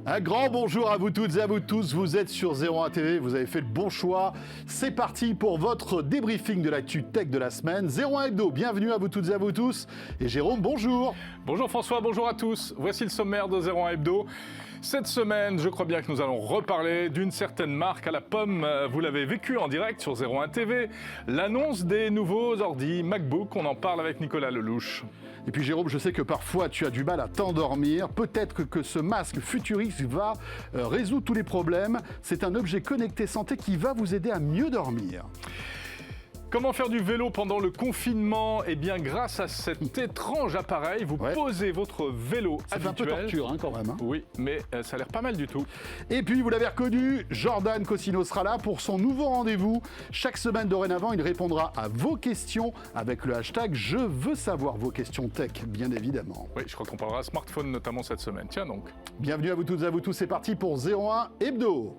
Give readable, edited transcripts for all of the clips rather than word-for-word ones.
Un grand bonjour à vous toutes et à vous tous, vous êtes sur 01 TV, vous avez fait le bon choix. C'est parti pour votre débriefing de l'actu tech de la semaine. 01 Hebdo, bienvenue à vous toutes et à vous tous. Et Jérôme, bonjour. Bonjour François, bonjour à tous. Voici le sommaire de 01 Hebdo. Cette semaine, je crois bien que nous allons reparler d'une certaine marque à la pomme. Vous l'avez vécu en direct sur 01 TV. L'annonce des nouveaux ordi MacBook, on en parle avec Nicolas Lelouch. Et puis Jérôme, je sais que parfois tu as du mal à t'endormir. Peut-être que ce masque futuriste va résoudre tous les problèmes. C'est un objet connecté santé qui va vous aider à mieux dormir. Comment faire du vélo pendant le confinement? Eh bien, grâce à cet étrange appareil, vous posez votre vélo ça habituel. fait un peu torture quand même. Hein. Oui, mais ça a l'air pas mal du tout. Et puis, vous l'avez reconnu, Jordan Cosino sera là pour son nouveau rendez-vous. Chaque semaine dorénavant, il répondra à vos questions avec le hashtag « Je veux savoir vos questions tech », bien évidemment. Oui, je crois qu'on parlera smartphone notamment cette semaine. Tiens donc. Bienvenue à vous toutes et à vous tous, c'est parti pour 01 Hebdo.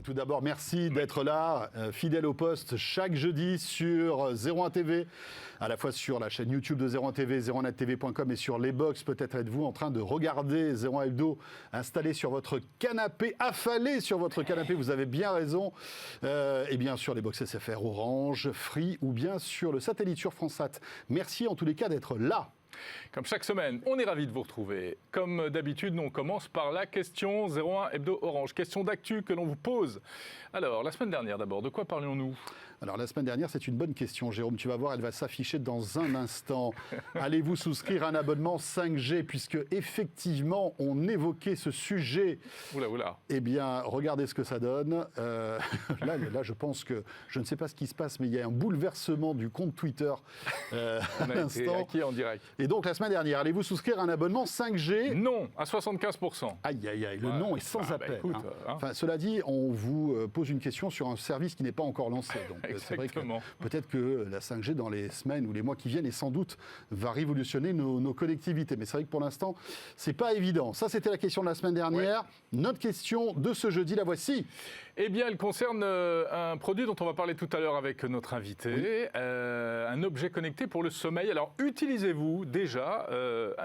Tout d'abord, merci d'être là, fidèle au poste, chaque jeudi sur 01 TV, à la fois sur la chaîne YouTube de 01 TV, 01nettv.com et sur les box. Peut-être êtes-vous en train de regarder 01 Hebdo installé sur votre canapé, affalé sur votre canapé, vous avez bien raison. Et bien sur les box SFR, Orange, Free ou bien sur le satellite sur Fransat. Merci en tous les cas d'être là. Comme chaque semaine, on est ravis de vous retrouver. Comme d'habitude, nous on commence par la question 01 Hebdo Orange. Question d'actu que l'on vous pose. Alors, la semaine dernière d'abord, de quoi parlions-nous ? Alors la semaine dernière, c'est une bonne question, Jérôme. Tu vas voir, elle va s'afficher dans un instant. Allez-vous souscrire à un abonnement 5G, puisque effectivement, on évoquait ce sujet. Oula. Eh bien, regardez ce que ça donne. Là, je pense que, je ne sais pas ce qui se passe, mais il y a un bouleversement du compte Twitter on a été hacké en direct. Et donc, la semaine dernière, allez-vous souscrire à un abonnement 5G ? Non, à 75%. Aïe, le non est sans appel. Écoute, Enfin, cela dit, on vous pose une question sur un service qui n'est pas encore lancé. Donc, c'est vrai que peut-être que la 5G, dans les semaines ou les mois qui viennent, et sans doute, va révolutionner nos connectivités. Mais c'est vrai que pour l'instant, c'est pas évident. Ça, c'était la question de la semaine dernière. Ouais. Notre question de ce jeudi, la voici. Eh bien, elle concerne un produit dont on va parler tout à l'heure avec notre invité, un objet connecté pour le sommeil. Alors, utilisez-vous déjà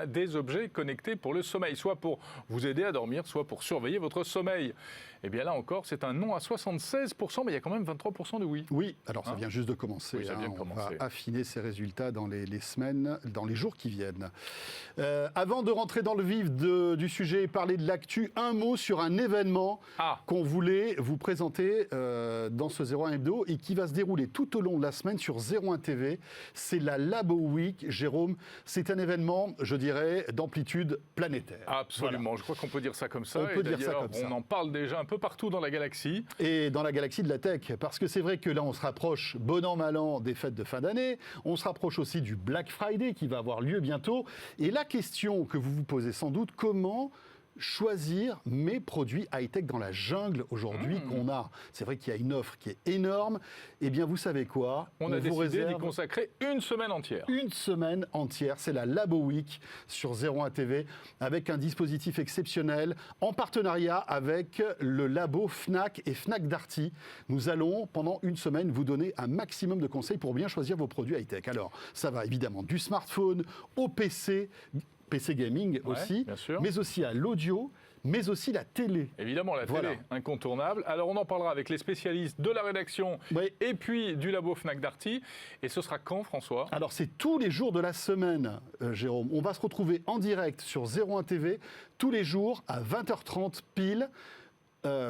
des objets connectés pour le sommeil, soit pour vous aider à dormir, soit pour surveiller votre sommeil? Eh bien, là encore, c'est un non à 76%, mais il y a quand même 23% de oui. Oui, alors ça vient juste de commencer. Oui, ça vient de commencer. On va affiner ces résultats dans les semaines, dans les jours qui viennent. Avant de rentrer dans le vif du sujet et parler de l'actu, un mot sur un événement qu'on voulait vous présenter dans ce 01 Hebdo et qui va se dérouler tout au long de la semaine sur 01 TV. C'est la Labo Week. Jérôme, c'est un événement, je dirais, d'amplitude planétaire. Absolument, voilà. Je crois qu'on peut dire ça comme ça. On en parle déjà un peu partout dans la galaxie. Et dans la galaxie de la tech, parce que c'est vrai que là, on se rapproche, bon an, mal an, des fêtes de fin d'année. On se rapproche aussi du Black Friday qui va avoir lieu bientôt. Et la question que vous vous posez sans doute, comment choisir mes produits high-tech dans la jungle aujourd'hui qu'on a. C'est vrai qu'il y a une offre qui est énorme. Eh bien, vous savez quoi ? On a décidé d'y consacrer une semaine entière. Une semaine entière. C'est la Labo Week sur 01 TV avec un dispositif exceptionnel en partenariat avec le labo Fnac et Fnac Darty. Nous allons, pendant une semaine, vous donner un maximum de conseils pour bien choisir vos produits high-tech. Alors, ça va évidemment du smartphone au PC gaming aussi, mais aussi à l'audio, mais aussi la télé. Évidemment, la télé, incontournable. Alors, on en parlera avec les spécialistes de la rédaction et puis du labo Fnac Darty. Et ce sera quand, François ? Alors, c'est tous les jours de la semaine, Jérôme. On va se retrouver en direct sur 01 TV, tous les jours à 20h30 pile,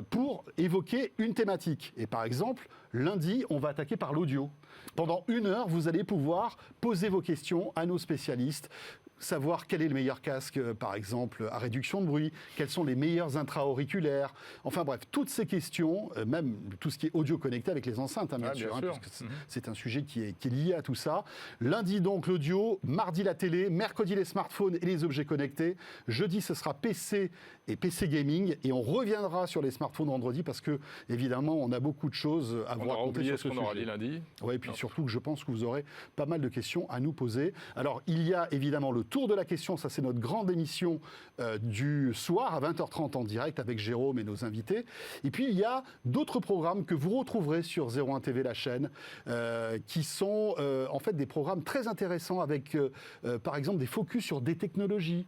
pour évoquer une thématique. Et par exemple, lundi, on va attaquer par l'audio. Pendant 1 heure, vous allez pouvoir poser vos questions à nos spécialistes, savoir quel est le meilleur casque, par exemple, à réduction de bruit, quels sont les meilleurs intra-auriculaires, enfin bref, toutes ces questions, même tout ce qui est audio connecté avec les enceintes, bien sûr. Parce que c'est un sujet qui est lié à tout ça. Lundi donc l'audio, mardi la télé, mercredi les smartphones et les objets connectés, jeudi ce sera PC et PC gaming, et on reviendra sur les smartphones vendredi parce que, évidemment, on a beaucoup de choses à vous raconter sur ce sujet. On aura dit lundi. Oui, et puis surtout que je pense que vous aurez pas mal de questions à nous poser. Alors, il y a évidemment le Tour de la question, ça c'est notre grande émission du soir à 20h30 en direct avec Jérôme et nos invités. Et puis il y a d'autres programmes que vous retrouverez sur 01 TV, la chaîne, qui sont en fait des programmes très intéressants avec par exemple des focus sur des technologies,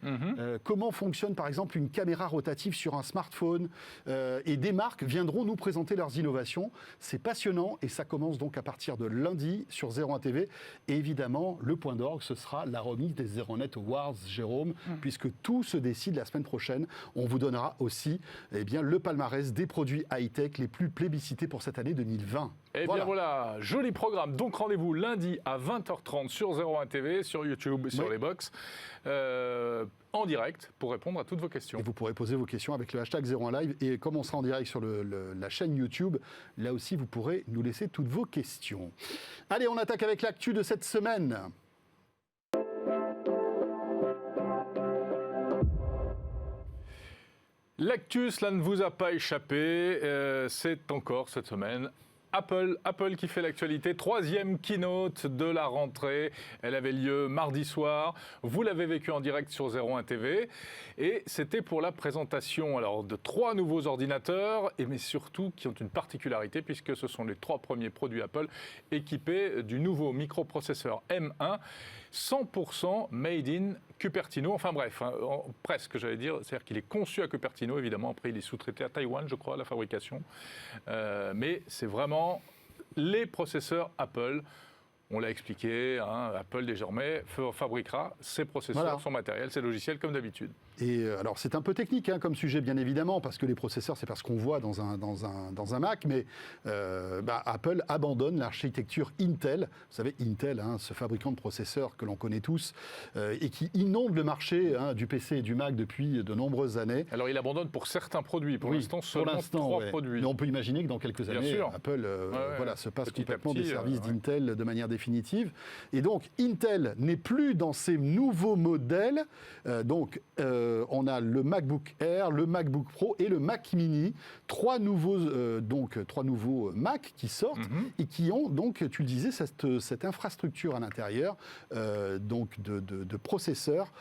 comment fonctionne par exemple une caméra rotative sur un smartphone, et des marques viendront nous présenter leurs innovations. C'est passionnant et ça commence donc à partir de lundi sur 01 TV. Et évidemment, le point d'orgue, ce sera la remise des Zeronet Awards, Jérôme, puisque tout se décide la semaine prochaine. On vous donnera aussi le palmarès des produits high-tech les plus plébiscités pour cette année 2020. Et bien voilà, joli programme. Donc rendez-vous lundi à 20h30 sur 01 TV, sur YouTube, sur les box, en direct pour répondre à toutes vos questions. Et vous pourrez poser vos questions avec le hashtag 01 Live. Et comme on sera en direct sur la chaîne YouTube, là aussi vous pourrez nous laisser toutes vos questions. Allez, on attaque avec l'actu de cette semaine. L'actu, cela ne vous a pas échappé, c'est encore cette semaine Apple qui fait l'actualité, 3e keynote de la rentrée. Elle avait lieu mardi soir. Vous l'avez vécu en direct sur 01 TV. Et c'était pour la présentation de 3 nouveaux ordinateurs, mais surtout qui ont une particularité puisque ce sont les 3 premiers produits Apple équipés du nouveau microprocesseur M1, 100% made in Cupertino. Enfin bref, presque j'allais dire. C'est-à-dire qu'il est conçu à Cupertino, évidemment. Après, il est sous-traité à Taïwan, je crois, la fabrication. Mais c'est vraiment les processeurs Apple. On l'a expliqué, Apple désormais fabriquera ses processeurs, son matériel, ses logiciels comme d'habitude. Et alors c'est un peu technique comme sujet bien évidemment, parce que les processeurs c'est pas ce qu'on voit dans un Mac, mais Apple abandonne l'architecture Intel. Vous savez Intel, ce fabricant de processeurs que l'on connaît tous et qui inonde le marché du PC et du Mac depuis de nombreuses années. Alors il abandonne pour certains produits, pour l'instant seulement 3 produits. Mais on peut imaginer que dans quelques années Apple se passe complètement des services d'Intel de manière définitive. Et donc Intel n'est plus dans ces nouveaux modèles. On a le MacBook Air, le MacBook Pro et le Mac Mini, 3 nouveaux Mac qui sortent et qui ont donc, tu le disais, cette infrastructure à l'intérieur de processeurs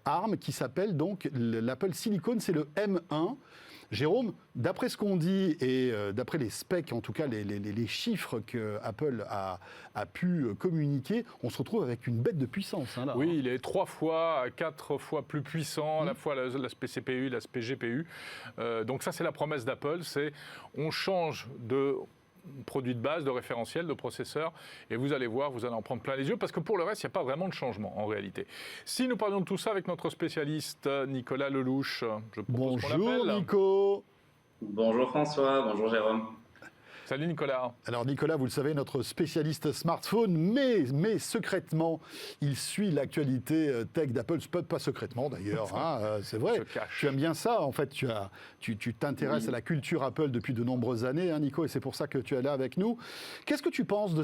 ARM qui s'appelle donc l'Apple Silicon, c'est le M1. Jérôme, d'après ce qu'on dit et d'après les specs, en tout cas les chiffres que Apple a pu communiquer, on se retrouve avec une bête de puissance. Oui, il est 3 à 4 fois plus puissant, à la fois l'aspect CPU, l'aspect GPU. Donc ça, c'est la promesse d'Apple, c'est on change de produit de base, de référentiel, de processeur, et vous allez voir, vous allez en prendre plein les yeux, parce que pour le reste, il n'y a pas vraiment de changement en réalité. Si nous parlions de tout ça avec notre spécialiste Nicolas Lelouch, je propose qu'on l'appelle. Bonjour Nico. Bonjour François, bonjour Jérôme. Salut Nicolas. Alors Nicolas, vous le savez, notre spécialiste smartphone, mais secrètement, il suit l'actualité tech d'Apple, pas secrètement d'ailleurs, c'est vrai. Tu aimes bien ça, en fait, tu t'intéresses à la culture Apple depuis de nombreuses années, Nico, et c'est pour ça que tu es là avec nous. Qu'est-ce que tu penses de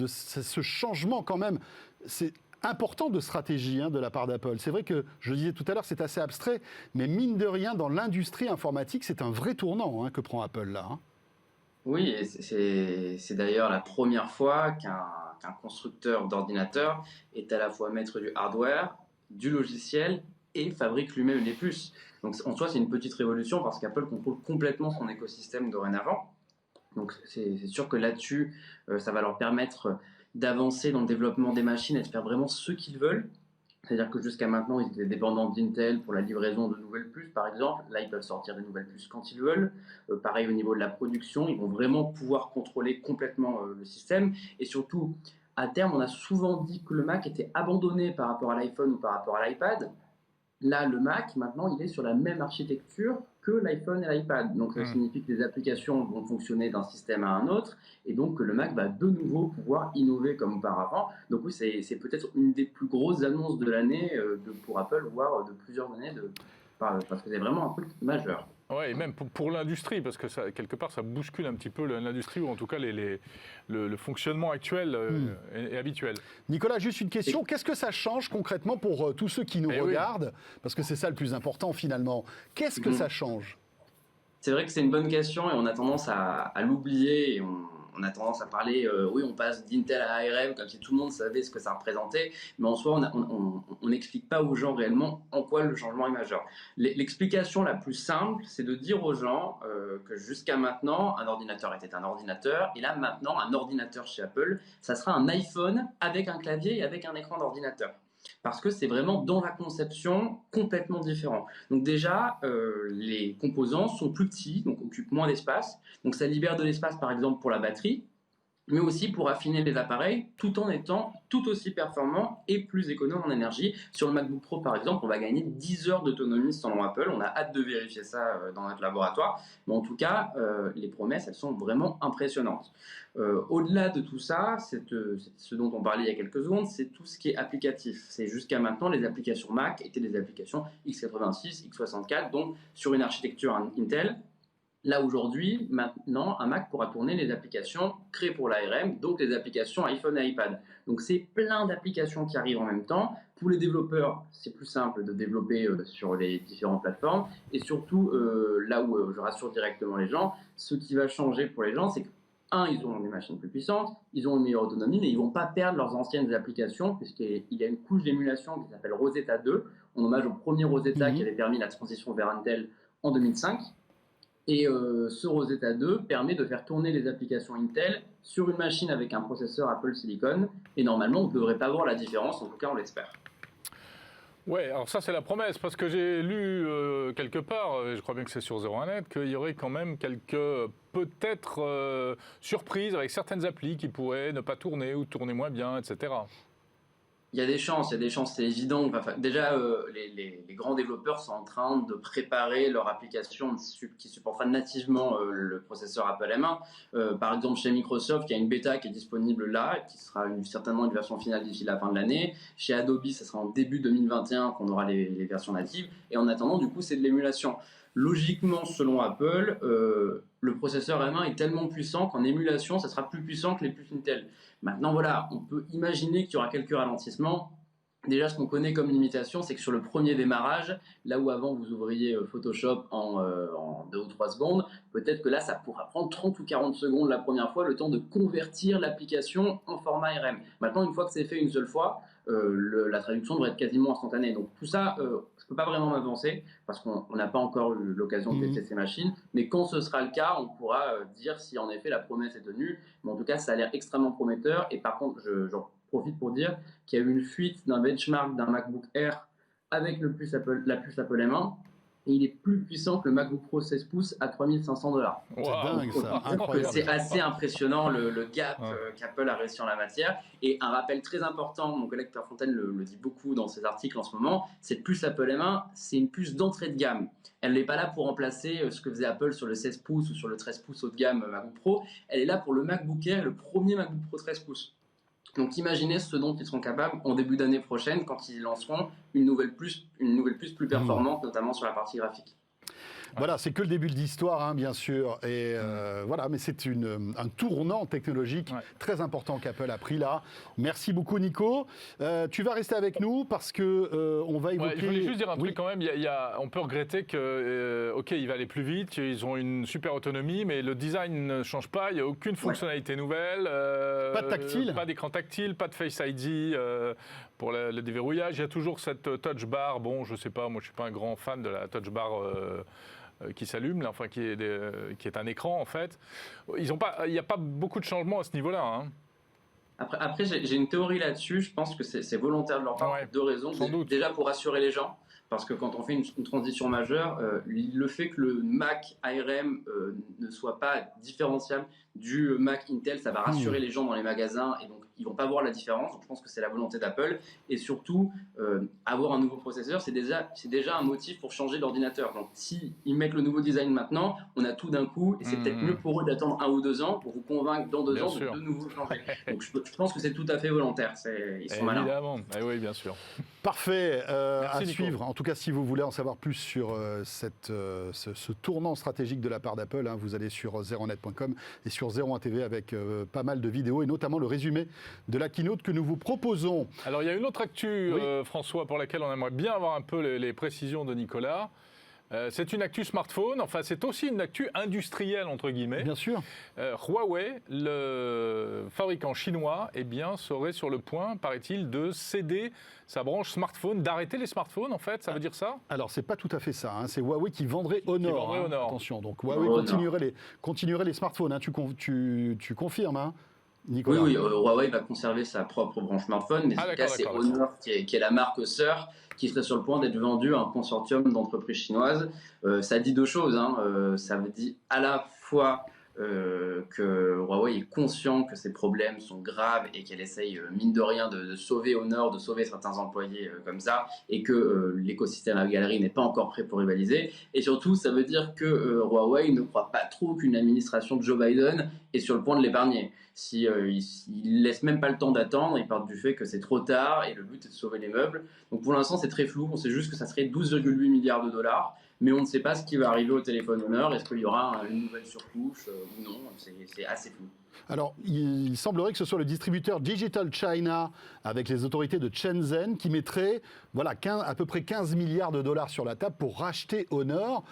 ce changement quand même? C'est important de stratégie de la part d'Apple. C'est vrai que, je le disais tout à l'heure, c'est assez abstrait, mais mine de rien, dans l'industrie informatique, c'est un vrai tournant que prend Apple là. Oui, et c'est d'ailleurs la première fois qu'un constructeur d'ordinateur est à la fois maître du hardware, du logiciel et fabrique lui-même les puces. Donc en soi, c'est une petite révolution parce qu'Apple contrôle complètement son écosystème dorénavant. Donc c'est sûr que là-dessus, ça va leur permettre d'avancer dans le développement des machines et de faire vraiment ce qu'ils veulent. C'est-à-dire que jusqu'à maintenant, ils étaient dépendants d'Intel pour la livraison de nouvelles puces, par exemple. Là, ils peuvent sortir des nouvelles puces quand ils veulent. Pareil au niveau de la production, ils vont vraiment pouvoir contrôler complètement le système. Et surtout, à terme, on a souvent dit que le Mac était abandonné par rapport à l'iPhone ou par rapport à l'iPad. Là, le Mac, maintenant, il est sur la même architecture que l'iPhone et l'iPad. Donc, ça signifie que les applications vont fonctionner d'un système à un autre et donc que le Mac va de nouveau pouvoir innover comme auparavant. Donc, oui, c'est peut-être une des plus grosses annonces de l'année pour Apple, voire de plusieurs années, parce que c'est vraiment un truc majeur. Oui, et même pour l'industrie, parce que ça, quelque part, ça bouscule un petit peu l'industrie, ou en tout cas le fonctionnement actuel et habituel. Nicolas, juste une question. Qu'est-ce que ça change concrètement pour tous ceux qui nous regardent? Parce que c'est ça le plus important finalement. Qu'est-ce que ça change? C'est vrai que c'est une bonne question et on a tendance à l'oublier et on a tendance à parler, oui, on passe d'Intel à ARM, comme si tout le monde savait ce que ça représentait, mais en soi, on n'explique pas aux gens réellement en quoi le changement est majeur. L'explication la plus simple, c'est de dire aux gens que jusqu'à maintenant, un ordinateur était un ordinateur, et là maintenant, un ordinateur chez Apple, ça sera un iPhone avec un clavier et avec un écran d'ordinateur. Parce que c'est vraiment dans la conception complètement différent. Donc déjà, les composants sont plus petits, donc occupent moins d'espace. Donc ça libère de l'espace par exemple pour la batterie, mais aussi pour affiner les appareils tout en étant tout aussi performant et plus économe en énergie. Sur le MacBook Pro par exemple, on va gagner 10 heures d'autonomie selon Apple. On a hâte de vérifier ça dans notre laboratoire. Mais en tout cas, les promesses, elles sont vraiment impressionnantes. Au-delà de tout ça, c'est ce dont on parlait il y a quelques secondes, c'est tout ce qui est applicatif. C'est jusqu'à maintenant, les applications Mac étaient des applications x86, x64, donc sur une architecture Intel. Là, aujourd'hui, maintenant, un Mac pourra tourner les applications créées pour l'ARM, donc les applications iPhone et iPad. Donc, c'est plein d'applications qui arrivent en même temps. Pour les développeurs, c'est plus simple de développer sur les différentes plateformes. Et surtout, là où je rassure directement les gens, ce qui va changer pour les gens, c'est que, ils ont des machines plus puissantes, ils ont une meilleure autonomie, mais ils ne vont pas perdre leurs anciennes applications, puisqu'il y a une couche d'émulation qui s'appelle Rosetta 2, en hommage au premier Rosetta qui avait permis la transition vers Intel en 2005. Et ce Rosetta 2 permet de faire tourner les applications Intel sur une machine avec un processeur Apple Silicon. Et normalement, on ne devrait pas voir la différence, en tout cas, on l'espère. Ouais, alors ça c'est la promesse, parce que j'ai lu quelque part, je crois bien que c'est sur 01net, qu'il y aurait quand même quelques peut-être surprises avec certaines applis qui pourraient ne pas tourner ou tourner moins bien, etc. Il y a des chances, c'est évident. Enfin, déjà, les grands développeurs sont en train de préparer leur application qui supportera nativement le processeur Apple M1. Par exemple, chez Microsoft, il y a une bêta qui est disponible là, qui sera certainement une version finale d'ici la fin de l'année. Chez Adobe, ça sera en début 2021 qu'on aura les versions natives. Et en attendant, du coup, c'est de l'émulation. Logiquement, selon Apple, le processeur M1 est tellement puissant qu'en émulation, ça sera plus puissant que les puces Intel. Maintenant, voilà, on peut imaginer qu'il y aura quelques ralentissements. Déjà, ce qu'on connaît comme limitation, c'est que sur le premier démarrage, là où avant vous ouvriez Photoshop en 2 ou 3 secondes, peut-être que là, ça pourra prendre 30 ou 40 secondes la première fois, le temps de convertir l'application en format RM. Maintenant, une fois que c'est fait une seule fois, la traduction devrait être quasiment instantanée. Donc tout ça, je ne peux pas vraiment m'avancer parce qu'on n'a pas encore eu l'occasion de tester ces machines. Mais quand ce sera le cas, on pourra dire si en effet la promesse est tenue. Mais en tout cas, ça a l'air extrêmement prometteur. Et par contre, j'en profite pour dire qu'il y a eu une fuite d'un benchmark d'un MacBook Air avec la puce Apple M1. Et il est plus puissant que le MacBook Pro 16 pouces à $3 500. C'est dingue ça, incroyable. C'est assez impressionnant le gap qu'Apple a réussi en la matière. Et un rappel très important, mon collègue Pierre Fontaine le dit beaucoup dans ses articles en ce moment, cette puce Apple M1, c'est une puce d'entrée de gamme. Elle n'est pas là pour remplacer ce que faisait Apple sur le 16 pouces ou sur le 13 pouces haut de gamme MacBook Pro. Elle est là pour le MacBook Air, le premier MacBook Pro 13 pouces. Donc imaginez ce dont ils seront capables en début d'année prochaine quand ils lanceront une nouvelle puce plus performante, notamment sur la partie graphique. Voilà, c'est que le début de l'histoire, hein, bien sûr. Et voilà, mais c'est un tournant technologique très important qu'Apple a pris là. Merci beaucoup, Nico. Tu vas rester avec nous parce que on va évoquer. Je voulais juste dire un truc quand même. On peut regretter que, ok, il va aller plus vite. Ils ont une super autonomie, mais le design ne change pas. Il n'y a aucune fonctionnalité nouvelle. Pas de tactile. Pas d'écran tactile, pas de Face ID. Pour le déverrouillage, il y a toujours cette touch bar. Bon, je sais pas, moi je suis pas un grand fan de la touch bar qui s'allume, là, enfin qui est un écran en fait. Il n'y a pas beaucoup de changements à ce niveau-là. Hein. Après j'ai une théorie là-dessus. Je pense que c'est volontaire de leur part pour 2 raisons. Déjà pour rassurer les gens. Parce que quand on fait une transition majeure, le fait que le Mac ARM ne soit pas différenciable du Mac Intel, ça va rassurer les gens dans les magasins et donc ils ne vont pas voir la différence. Donc je pense que c'est la volonté d'Apple. Et surtout, avoir un nouveau processeur, c'est déjà un motif pour changer d'ordinateur. Donc s'ils mettent le nouveau design maintenant, on a tout d'un coup et c'est peut-être mieux pour eux d'attendre 1 ou 2 ans pour vous convaincre dans 2 ans de nouveau changer. Donc je pense que c'est tout à fait volontaire. Ils sont malins. Évidemment, oui, bien sûr. Parfait, à Nico. suivre. En tout cas, si vous voulez en savoir plus sur ce tournant stratégique de la part d'Apple, hein, vous allez sur 01net.com et sur 01 TV avec pas mal de vidéos et notamment le résumé de la keynote que nous vous proposons. Alors, il y a une autre actu, François, pour laquelle on aimerait bien avoir un peu les précisions de Nicolas. C'est une actu smartphone, enfin c'est aussi une actu industrielle entre guillemets. Bien sûr. Huawei, le fabricant chinois, eh bien, serait sur le point, paraît-il, de céder sa branche smartphone, d'arrêter les smartphones en fait, ça veut dire ça? Alors, c'est pas tout à fait ça. Hein. C'est Huawei qui vendrait Honor. vendrait Honor. Attention, donc Huawei continuerait les smartphones. Hein. Tu confirmes, hein, Nicolas? Oui, Huawei va conserver sa propre branche smartphone, mais en tout cas, c'est Honor qui est la marque sœur qui serait sur le point d'être vendue à un consortium d'entreprises chinoises. Ça dit deux choses. Hein. Ça veut dire à la fois que Huawei est conscient que ces problèmes sont graves et qu'elle essaye, mine de rien, de sauver Honor, de sauver certains employés comme ça, et que l'écosystème à galerie n'est pas encore prêt pour rivaliser. Et surtout, ça veut dire que Huawei ne croit pas trop qu'une administration de Joe Biden est sur le point de l'épargner. Si il laisse même pas le temps d'attendre, ils partent du fait que c'est trop tard et le but est de sauver les meubles. Donc pour l'instant, c'est très flou. On sait juste que ça serait 12,8 milliards de dollars. Mais on ne sait pas ce qui va arriver au téléphone Honor. Est-ce qu'il y aura une nouvelle surcouche ou non? C'est assez flou. Alors, il semblerait que ce soit le distributeur Digital China, avec les autorités de Shenzhen, qui mettrait à peu près 15 milliards de dollars sur la table pour racheter Honor.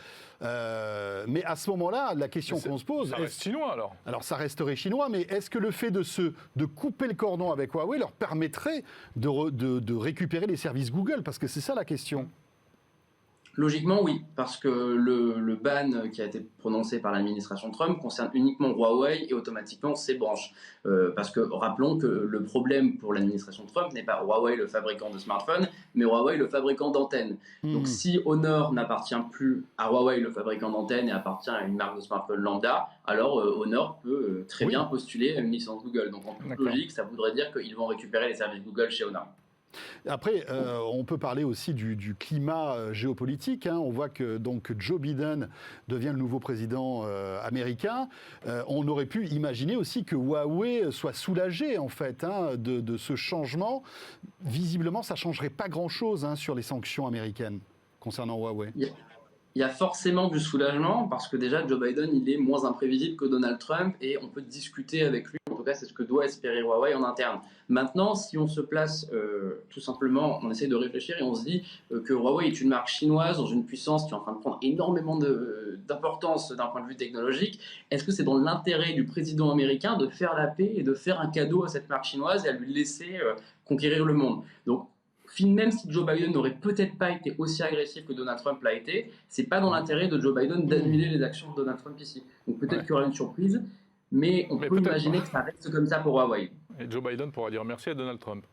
Mais à ce moment-là, la question qu'on se pose... Ça reste chinois alors? Alors, ça resterait chinois, mais est-ce que le fait de couper le cordon avec Huawei leur permettrait de récupérer les services Google? Parce que c'est ça la question. Logiquement, oui, parce que le ban qui a été prononcé par l'administration Trump concerne uniquement Huawei et automatiquement ses branches. Parce que rappelons que le problème pour l'administration Trump n'est pas Huawei le fabricant de smartphones, mais Huawei le fabricant d'antennes. Donc si Honor n'appartient plus à Huawei le fabricant d'antennes et appartient à une marque de smartphone lambda, alors Honor peut très bien postuler à une licence Google. Donc en toute logique, ça voudrait dire qu'ils vont récupérer les services Google chez Honor. Après, on peut parler aussi du climat géopolitique. Hein. On voit que donc Joe Biden devient le nouveau président américain. On aurait pu imaginer aussi que Huawei soit soulagé en fait de ce changement. Visiblement, ça ne changerait pas grand-chose sur les sanctions américaines concernant Huawei. Il y a forcément du soulagement parce que déjà Joe Biden il est moins imprévisible que Donald Trump et on peut discuter avec lui. En tout cas, c'est ce que doit espérer Huawei en interne. Maintenant, si on se place tout simplement, on essaie de réfléchir et on se dit que Huawei est une marque chinoise dans une puissance qui est en train de prendre énormément d'importance d'un point de vue technologique. Est-ce que c'est dans l'intérêt du président américain de faire la paix et de faire un cadeau à cette marque chinoise et à lui laisser conquérir le monde? Donc, même si Joe Biden n'aurait peut-être pas été aussi agressif que Donald Trump l'a été, c'est pas dans l'intérêt de Joe Biden d'annuler les actions de Donald Trump ici. Donc peut-être qu'il y aura une surprise, mais on peut imaginer que ça reste comme ça pour Huawei. Et Joe Biden pourra dire merci à Donald Trump.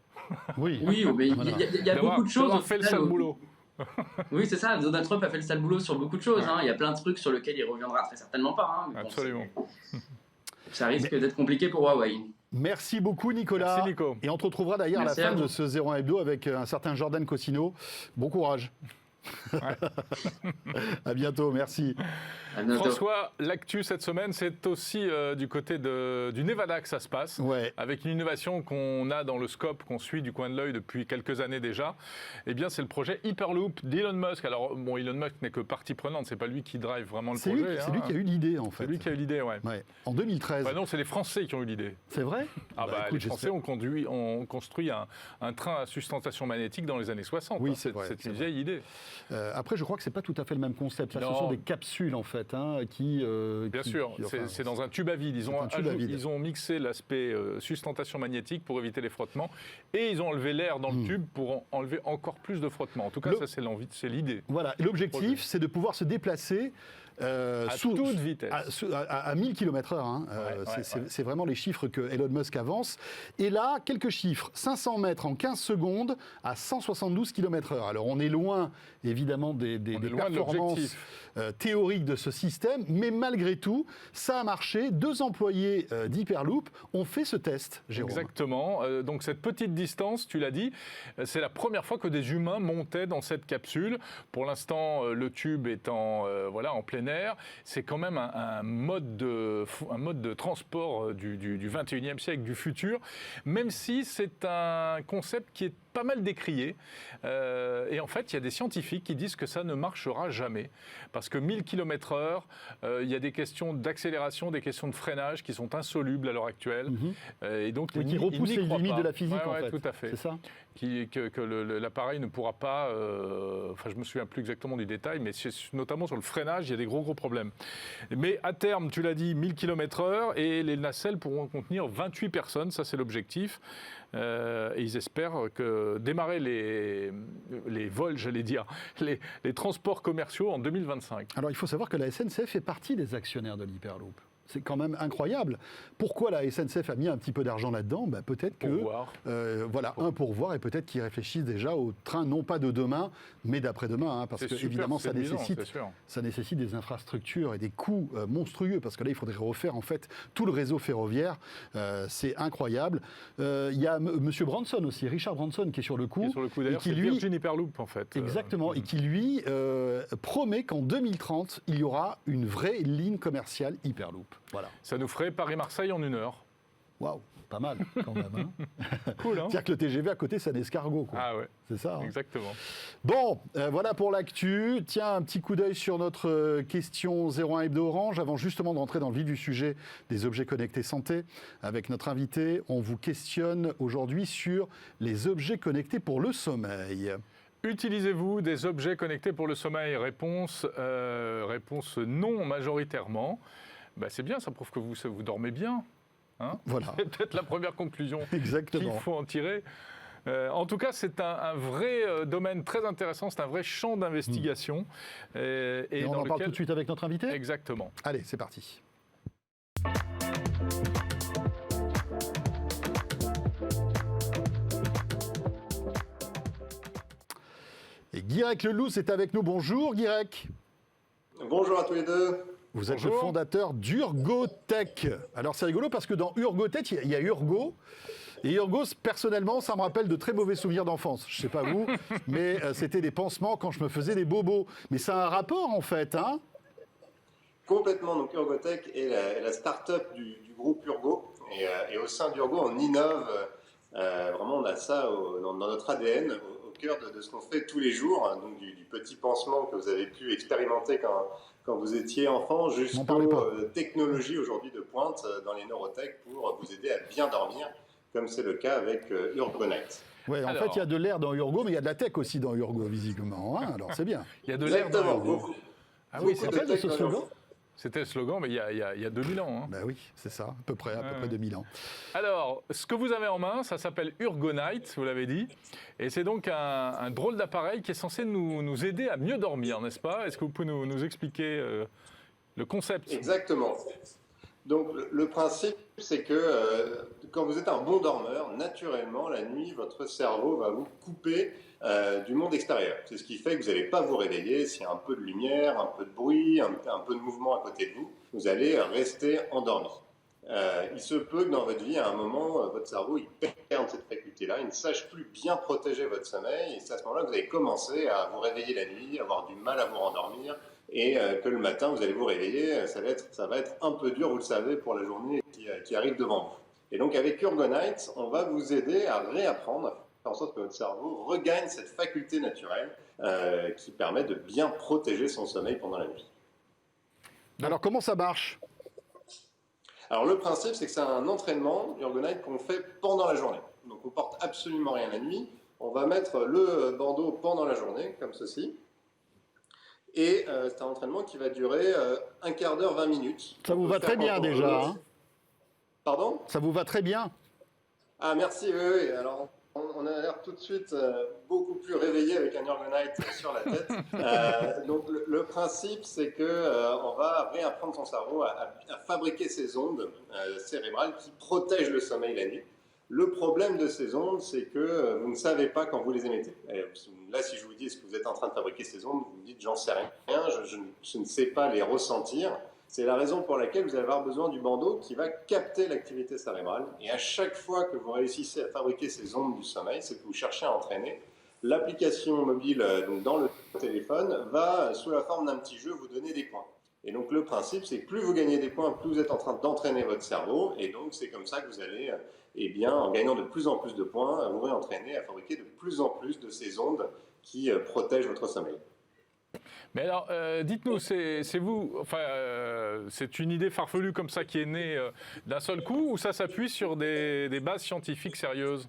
Oui, mais il y a beaucoup de choses. Il fait le sale boulot. Oui, c'est ça. Donald Trump a fait le sale boulot sur beaucoup de choses. Il y a plein de trucs sur lesquels il reviendra très certainement pas. Mais absolument. Bon, ça risque d'être compliqué pour Huawei. Merci beaucoup Nicolas. Merci Nico. Et on te retrouvera d'ailleurs à la fin de ce 01 Hebdo avec un certain Jordan Cosino. Bon courage. Ouais. À bientôt, merci. À bientôt. François, l'actu cette semaine, c'est aussi du côté du Nevada que ça se passe, avec une innovation qu'on a dans le scope, qu'on suit du coin de l'œil depuis quelques années déjà. Eh bien, c'est le projet Hyperloop d'Elon Musk. Alors, bon, Elon Musk n'est que partie prenante, c'est pas lui qui drive vraiment le projet. C'est lui qui a eu l'idée, en fait. C'est lui qui a eu l'idée, ouais. En 2013. Bah non, c'est les Français qui ont eu l'idée. C'est vrai? Écoute, les Français ont construit un train à sustentation magnétique dans les années 60. Oui, c'est vrai. C'est une vieille idée. Après, je crois que c'est pas tout à fait le même concept. Là, ce sont des capsules, en fait, qui... Bien sûr, c'est dans un tube à vide. Ils ont mixé l'aspect sustentation magnétique pour éviter les frottements et ils ont enlevé l'air dans le tube pour enlever encore plus de frottements. En tout cas, ça, c'est l'idée. Voilà, et l'objectif, c'est de pouvoir se déplacer à toute vitesse. À 1000 km/h. C'est vraiment les chiffres que Elon Musk avance. Et là, quelques chiffres. 500 mètres en 15 secondes à 172 km/h. Alors, on est loin, évidemment, des performances théoriques de ce système, mais malgré tout, ça a marché. 2 employés d'Hyperloop ont fait ce test, Jérôme. Exactement. Donc, cette petite distance, tu l'as dit, c'est la première fois que des humains montaient dans cette capsule. Pour l'instant, le tube est en plein air. C'est quand même un mode de transport du 21e siècle, du futur, même si c'est un concept qui est pas mal décrié. Et en fait, il y a des scientifiques qui disent que ça ne marchera jamais. Parce que 1000 km/h, il y a des questions d'accélération, des questions de freinage qui sont insolubles à l'heure actuelle. Et donc, qui repoussent les limites de la physique, en fait. Tout à fait. C'est ça. Que l'appareil ne pourra pas... Enfin, je ne me souviens plus exactement du détail, mais notamment sur le freinage, il y a des gros problèmes. Mais à terme, tu l'as dit, 1000 km/h, et les nacelles pourront contenir 28 personnes, ça c'est l'objectif. Et ils espèrent que démarrer les vols, j'allais dire, les transports commerciaux en 2025. Alors il faut savoir que la SNCF fait partie des actionnaires de l'Hyperloop. C'est quand même incroyable. Pourquoi la SNCF a mis un petit peu d'argent là-dedans? Peut-être voilà, un pourvoir, et peut-être qu'ils réfléchissent déjà au train, non pas de demain, mais d'après-demain, parce que évidemment ça nécessite des infrastructures et des coûts monstrueux, parce que là il faudrait refaire en fait tout le réseau ferroviaire. C'est incroyable. Il y a Monsieur Branson aussi, Richard Branson, qui est sur le coup. D'ailleurs, c'est Virgin Hyperloop en fait. Exactement, et qui lui promet qu'en 2030 il y aura une vraie ligne commerciale Hyperloop. Voilà. Ça nous ferait Paris-Marseille en 1 heure. Waouh, pas mal quand même. Cool, hein. C'est-à-dire que le TGV à côté, c'est un escargot, quoi. Ah ouais. C'est ça. Exactement. Bon, voilà pour l'actu. Tiens, un petit coup d'œil sur notre question 01 Hebdo Orange. Avant justement de rentrer dans le vif du sujet des objets connectés santé, avec notre invité, on vous questionne aujourd'hui sur les objets connectés pour le sommeil. Utilisez-vous des objets connectés pour le sommeil? Réponse non majoritairement. C'est bien, ça prouve que vous dormez bien. Hein, voilà. C'est peut-être la première conclusion qu'il faut en tirer. En tout cas, c'est un vrai domaine très intéressant, c'est un vrai champ d'investigation. Et on en parle tout de suite avec notre invité? Exactement. Allez, c'est parti. Et Guirec Leloup est avec nous. Bonjour Guirec. Bonjour à tous les deux. Vous êtes le fondateur d'Urgotech. Alors c'est rigolo parce que dans Urgotech, il y a Urgo. Et Urgo, personnellement, ça me rappelle de très mauvais souvenirs d'enfance. Je ne sais pas vous, mais c'était des pansements quand je me faisais des bobos. Mais ça a un rapport en fait, hein? Complètement. Donc Urgotech est la start-up du groupe Urgo. Et au sein d'Urgo, on innove. Vraiment, on a ça dans notre ADN, au cœur de ce qu'on fait tous les jours. Hein, donc du petit pansement que vous avez pu expérimenter quand vous étiez enfant, jusqu'aux technologies aujourd'hui de pointe dans les neurotech pour vous aider à bien dormir, comme c'est le cas avec Urgonight. Oui, en fait, il y a de l'air dans Urgo, mais il y a de la tech aussi dans Urgo, visiblement. Hein, alors, c'est bien. Il y a de l'air dans Urgo. Oui, c'est vrai, ce slogan. C'était le slogan, mais il y a 2000 ans. Hein. Ben oui, c'est ça, à peu près 2000 ans. Alors, ce que vous avez en main, ça s'appelle Urgonight, vous l'avez dit. Et c'est donc un drôle d'appareil qui est censé nous aider à mieux dormir, n'est-ce pas? Est-ce que vous pouvez nous expliquer le concept? Exactement. Donc, le principe, c'est que quand vous êtes un bon dormeur, naturellement, la nuit, votre cerveau va vous couper du monde extérieur. C'est ce qui fait que vous n'allez pas vous réveiller s'il y a un peu de lumière, un peu de bruit, un peu de mouvement à côté de vous. Vous allez rester endormi. Il se peut que dans votre vie, à un moment, votre cerveau il perde cette faculté-là, il ne sache plus bien protéger votre sommeil, et c'est à ce moment-là que vous allez commencer à vous réveiller la nuit, avoir du mal à vous rendormir, et que le matin, vous allez vous réveiller, ça va être un peu dur, vous le savez, pour la journée qui arrive devant vous. Et donc avec Urgonight, on va vous aider à réapprendre, à faire en sorte que votre cerveau regagne cette faculté naturelle qui permet de bien protéger son sommeil pendant la nuit. Alors comment ça marche? Alors le principe, c'est que c'est un entraînement, Urgonight, qu'on fait pendant la journée. Donc on porte absolument rien la nuit, on va mettre le bandeau pendant la journée, comme ceci. Et c'est un entraînement qui va durer un quart d'heure, 20 minutes. Ça vous va très bien déjà, hein? Pardon? Ça vous va très bien. Ah merci, oui. Alors on a l'air tout de suite beaucoup plus réveillé avec un Urgonight sur la tête. Donc le principe, c'est qu'on va réapprendre son cerveau à fabriquer ces ondes cérébrales qui protègent le sommeil la nuit. Le problème de ces ondes, c'est que vous ne savez pas quand vous les émettez. Et là, si je vous dis est-ce que vous êtes en train de fabriquer ces ondes, vous me dites j'en sais rien, je ne sais pas les ressentir. C'est la raison pour laquelle vous allez avoir besoin du bandeau qui va capter l'activité cérébrale. Et à chaque fois que vous réussissez à fabriquer ces ondes du sommeil, c'est que vous cherchez à entraîner. L'application mobile donc dans le téléphone va, sous la forme d'un petit jeu, vous donner des points. Et donc le principe, c'est que plus vous gagnez des points, plus vous êtes en train d'entraîner votre cerveau. Et donc c'est comme ça que vous allez eh bien, en gagnant de plus en plus de points, vous réentraînez à fabriquer de plus en plus de ces ondes qui protègent votre sommeil. Mais alors, dites-nous, c'est vous, enfin, c'est une idée farfelue comme ça qui est née d'un seul coup, ou ça s'appuie sur des bases scientifiques sérieuses?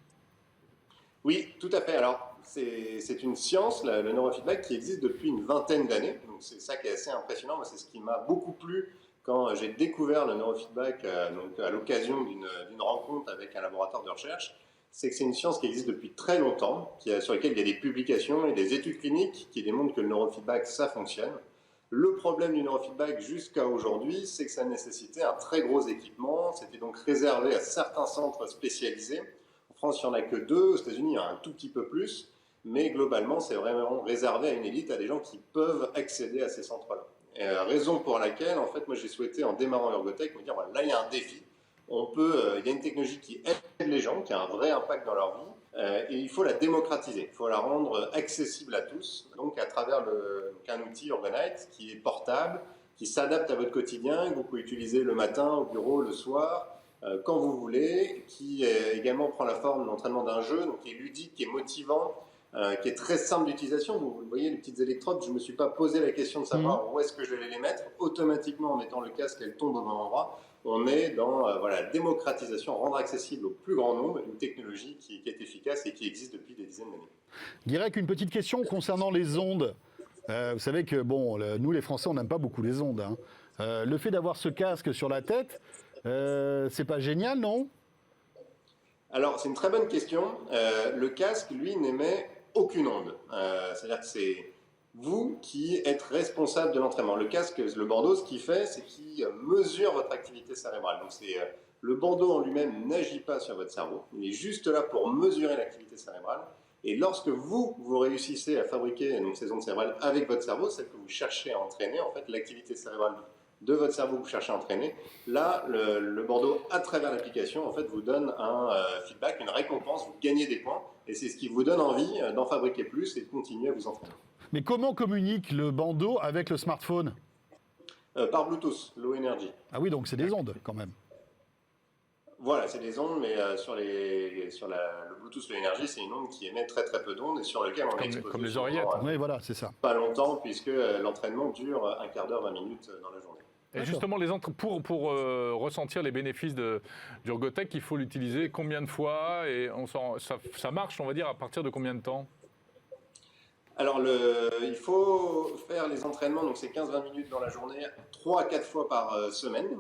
Oui, tout à fait. Alors, c'est une science, le neurofeedback, qui existe depuis une vingtaine d'années. Donc, c'est ça qui est assez impressionnant. Moi, c'est ce qui m'a beaucoup plu quand j'ai découvert le neurofeedback donc à l'occasion d'une rencontre avec un laboratoire de recherche. C'est que c'est une science qui existe depuis très longtemps, sur laquelle il y a des publications et des études cliniques qui démontrent que le neurofeedback, ça fonctionne. Le problème du neurofeedback jusqu'à aujourd'hui, c'est que ça nécessitait un très gros équipement. C'était donc réservé à certains centres spécialisés. En France, il n'y en a que 2. Aux États-Unis, il y en a un tout petit peu plus. Mais globalement, c'est vraiment réservé à une élite, à des gens qui peuvent accéder à ces centres-là. Raison pour laquelle, en fait, moi, j'ai souhaité, en démarrant Ergotech, me dire, voilà, là, il y a un défi. Il y a une technologie qui aide les gens, qui a un vrai impact dans leur vie, et il faut la démocratiser, il faut la rendre accessible à tous, donc à travers un outil Ergonite qui est portable, qui s'adapte à votre quotidien, que vous pouvez utiliser le matin, au bureau, le soir, quand vous voulez, qui également prend la forme de l'entraînement d'un jeu, donc qui est ludique, qui est motivant, qui est très simple d'utilisation. Vous voyez les petites électrodes, je ne me suis pas posé la question de savoir où est-ce que je vais les mettre. Automatiquement, en mettant le casque, elles tombent au bon endroit. On est dans la démocratisation, rendre accessible au plus grand nombre une technologie qui est efficace et qui existe depuis des dizaines d'années. Guirec, une petite question concernant les ondes. Vous savez que nous les Français, on n'aime pas beaucoup les ondes. Hein. Le fait d'avoir ce casque sur la tête, c'est pas génial, non? Alors, c'est une très bonne question. Le casque, lui, n'émet aucune onde. C'est-à-dire que c'est vous qui êtes responsable de l'entraînement. Le casque, le bandeau, ce qu'il fait, c'est qu'il mesure votre activité cérébrale. Donc, le bandeau en lui-même n'agit pas sur votre cerveau. Il est juste là pour mesurer l'activité cérébrale. Et lorsque vous réussissez à fabriquer donc, ces ondes cérébrales avec votre cerveau, celle que vous cherchez à entraîner, en fait, l'activité cérébrale de votre cerveau que vous cherchez à entraîner, là, le bandeau, à travers l'application, en fait, vous donne un feedback, une récompense, vous gagnez des points, et c'est ce qui vous donne envie d'en fabriquer plus et de continuer à vous entraîner. Mais comment communique le bandeau avec le smartphone? Par Bluetooth, Low Energy. Ah oui, donc c'est des ondes quand même. Voilà, c'est des ondes, mais le Bluetooth Low Energy, c'est une onde qui émet très très peu d'ondes et sur lequel on est exposé. Comme les oreillettes. Oui, voilà, c'est ça. Pas longtemps, puisque l'entraînement dure un quart d'heure, 20 minutes dans la journée. Et justement, pour ressentir les bénéfices du Ergotech, il faut l'utiliser combien de fois? Et ça marche, on va dire, à partir de combien de temps? Alors, il faut faire les entraînements, donc c'est 15-20 minutes dans la journée, 3 à 4 fois par semaine.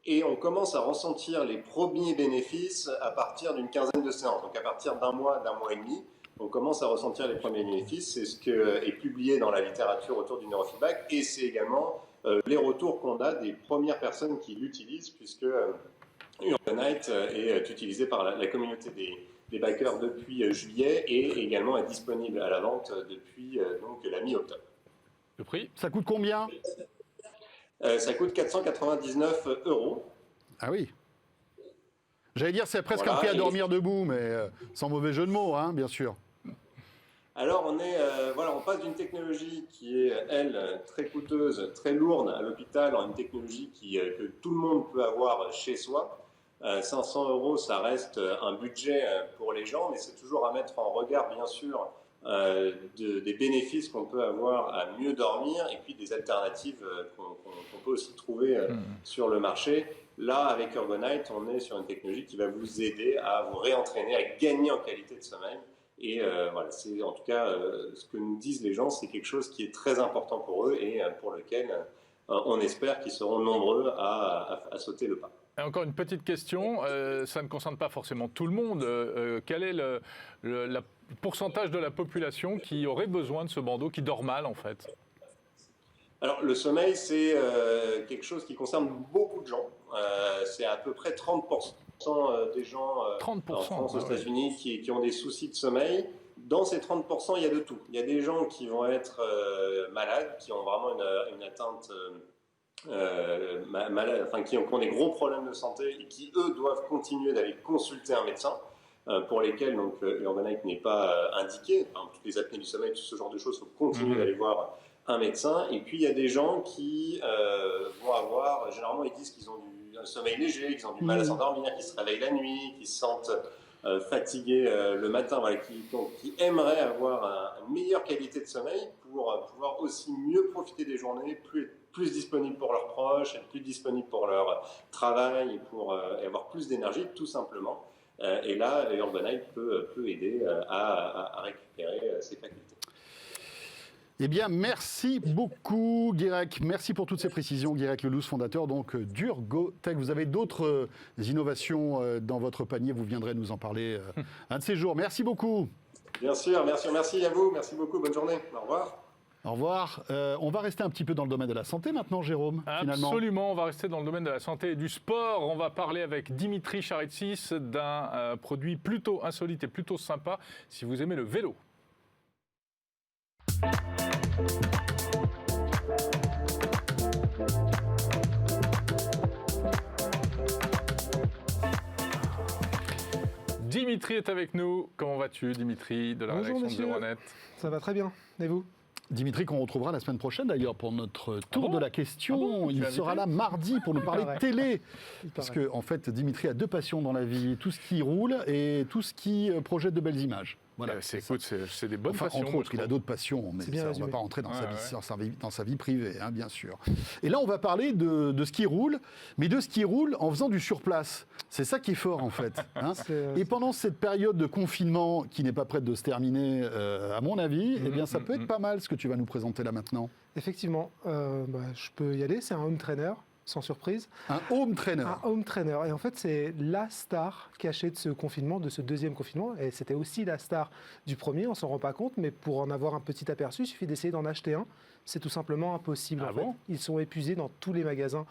Et on commence à ressentir les premiers bénéfices à partir d'une quinzaine de séances. Donc à partir d'un mois et demi, on commence à ressentir les premiers bénéfices. C'est ce qui est publié dans la littérature autour du neurofeedback. Et c'est également les retours qu'on a des premières personnes qui l'utilisent, puisque Ergonite est utilisé par la communauté des backers depuis juillet et également est disponible à la vente depuis donc la mi-octobre. Le prix? Ça coûte combien? Ça coûte 499 €. Ah oui. J'allais dire c'est presque Voilà, un prix à dormir debout, mais sans mauvais jeu de mots, hein, bien sûr. Alors on passe d'une technologie qui est, elle, très coûteuse, très lourde à l'hôpital, à une technologie que tout le monde peut avoir chez soi. 500 €, ça reste un budget pour les gens, mais c'est toujours à mettre en regard, bien sûr, des bénéfices qu'on peut avoir à mieux dormir et puis des alternatives qu'on peut aussi trouver sur le marché. Là, avec Ergonite, on est sur une technologie qui va vous aider à vous réentraîner, à gagner en qualité de sommeil. Et voilà, c'est en tout cas ce que nous disent les gens, c'est quelque chose qui est très important pour eux et pour lequel on espère qu'ils seront nombreux à sauter le pas. Et encore une petite question, ça ne concerne pas forcément tout le monde. Quel est le pourcentage de la population qui aurait besoin de ce bandeau, qui dort mal en fait? Alors le sommeil, c'est quelque chose qui concerne beaucoup de gens. C'est à peu près 30% des gens 30%, en France, aux États-Unis, qui ont des soucis de sommeil. Dans ces 30%, il y a de tout. Il y a des gens qui vont être malades, qui ont vraiment une atteinte malade, enfin, qui ont des gros problèmes de santé et qui, eux, doivent continuer d'aller consulter un médecin, pour lesquels donc, l'Ergonite n'est pas indiqué. Enfin, toutes les apnées du sommeil, tout ce genre de choses, il faut continuer d'aller voir un médecin. Et puis, il y a des gens qui vont avoir, généralement, ils disent qu'ils ont un sommeil léger, qui ont du mal à s'endormir, qui se réveillent la nuit, qui se sentent fatigués le matin, voilà, qui aimeraient avoir une meilleure qualité de sommeil pour pouvoir aussi mieux profiter des journées, plus disponibles pour leurs proches, être plus disponibles pour leur travail et avoir plus d'énergie, tout simplement. Et là, Urban Eye peut aider à récupérer ces facultés. Eh bien, merci beaucoup, Guirec. Merci pour toutes ces précisions. Guirec Lelouz, fondateur donc d'Urgotech. Vous avez d'autres innovations dans votre panier. Vous viendrez nous en parler un de ces jours. Merci beaucoup. Bien sûr, merci à vous. Merci beaucoup. Bonne journée. Au revoir. Au revoir. On va rester un petit peu dans le domaine de la santé maintenant, Jérôme, finalement. Absolument, on va rester dans le domaine de la santé et du sport. On va parler avec Dimitri Charitsis d'un produit plutôt insolite et plutôt sympa si vous aimez le vélo. Dimitri est avec nous. Comment vas-tu, Dimitri, de la Bonjour, rédaction de monsieur. 0net? Ça va très bien. Et vous? Dimitri, qu'on retrouvera la semaine prochaine d'ailleurs pour notre tour de la question. Tu Il es sera invité là mardi pour nous parler paraît. télé. Il Parce paraît. que, en fait, Dimitri a deux passions dans la vie, tout ce qui roule et tout ce qui projette de belles images. Voilà. C'est des bonnes Enfin, passions. entre moi, autres, je il a trouve. d'autres passions, mais C'est bien ça, on ne va résumé. pas rentrer dans, Ouais, dans sa vie privée, hein, bien sûr. Et là, on va parler de ce qui roule, mais de ce qui roule en faisant du surplace. C'est ça qui est fort, en fait. Hein. Et pendant cette période de confinement qui n'est pas prête de se terminer, à mon avis, eh bien, ça peut être pas mal ce que tu vas nous présenter là maintenant. Effectivement, je peux y aller. C'est un home trainer, sans surprise. Un home trainer. Un home trainer. Et en fait, c'est la star cachée de ce confinement, de ce deuxième confinement. Et c'était aussi la star du premier, on s'en rend pas compte. Mais pour en avoir un petit aperçu, il suffit d'essayer d'en acheter un. C'est tout simplement impossible. Ah en fait. bon ? Ils sont épuisés dans tous les magasins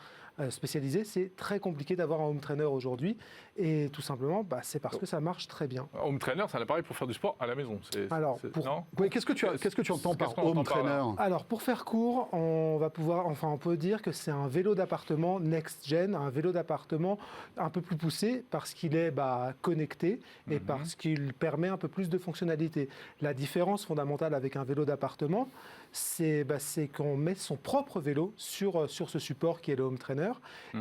spécialisés. C'est très compliqué d'avoir un home trainer aujourd'hui. Et tout simplement, c'est parce que ça marche très bien. Home trainer, c'est un appareil pour faire du sport à la maison. Alors, non Oui, qu'est-ce que tu entends par Qu'est-ce qu'on home entend par là trainer? Alors, pour faire court, on peut dire que c'est un vélo d'appartement next-gen, un vélo d'appartement un peu plus poussé parce qu'il est connecté et parce qu'il permet un peu plus de fonctionnalité. La différence fondamentale avec un vélo d'appartement, c'est qu'on met son propre vélo sur ce support qui est le home trainer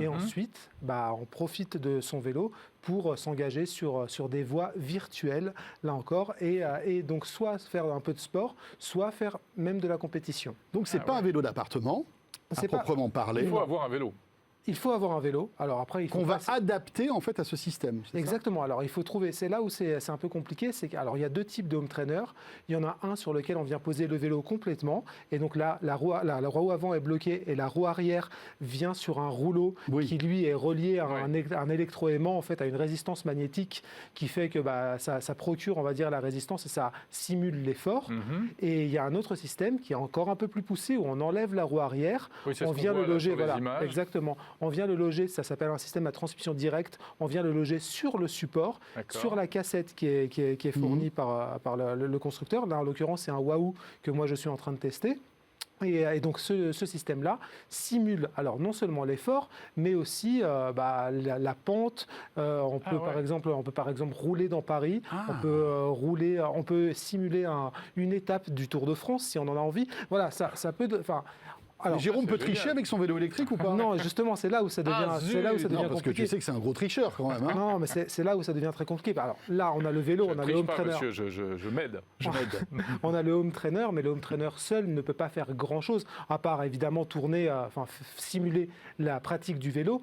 et ensuite, on profite de son vélo pour s'engager sur des voies virtuelles, là encore, et donc soit faire un peu de sport, soit faire même de la compétition. Donc, c'est pas un vélo d'appartement, à C'est pas- proprement parler, Il faut avoir un vélo. Il faut avoir un vélo. Alors après, il faut qu'on va passer- adapter en fait à ce système. c'est ça? Exactement. Alors, il faut trouver. C'est là où c'est un peu compliqué. Alors, il y a deux types de home trainer. Il y en a un sur lequel on vient poser le vélo complètement. Et donc là, la roue avant est bloquée et la roue arrière vient sur un rouleau Oui. qui, lui, est relié à un électroaimant, en fait, à une résistance magnétique qui fait que ça procure, on va dire, la résistance et ça simule l'effort. Et il y a un autre système qui est encore un peu plus poussé où on enlève la roue arrière. Oui, c'est On ce qu'on vient voit, le là, loger, sur les voilà, images. exactement. On vient le loger, ça s'appelle un système à transmission directe. On vient le loger sur le support, D'accord. sur la cassette qui est fournie par le constructeur. Là, en l'occurrence, c'est un Wahoo que moi je suis en train de tester. Et donc ce système-là simule alors non seulement l'effort, mais aussi la pente. On peut par exemple rouler dans Paris. On peut simuler une étape du Tour de France si on en a envie. Voilà, ça peut. Mais Jérôme c'est peut génial. tricher avec son vélo électrique ou pas? Non, justement, c'est là où ça devient, zut. Non, parce que compliqué. tu sais que c'est un gros tricheur quand même. Hein. Non, mais c'est là où ça devient très compliqué. Alors là, on a le vélo, on a le Triche home pas, trainer. monsieur, je m'aide. On a le home trainer, mais le home trainer seul ne peut pas faire grand-chose, à part évidemment tourner, simuler la pratique du vélo.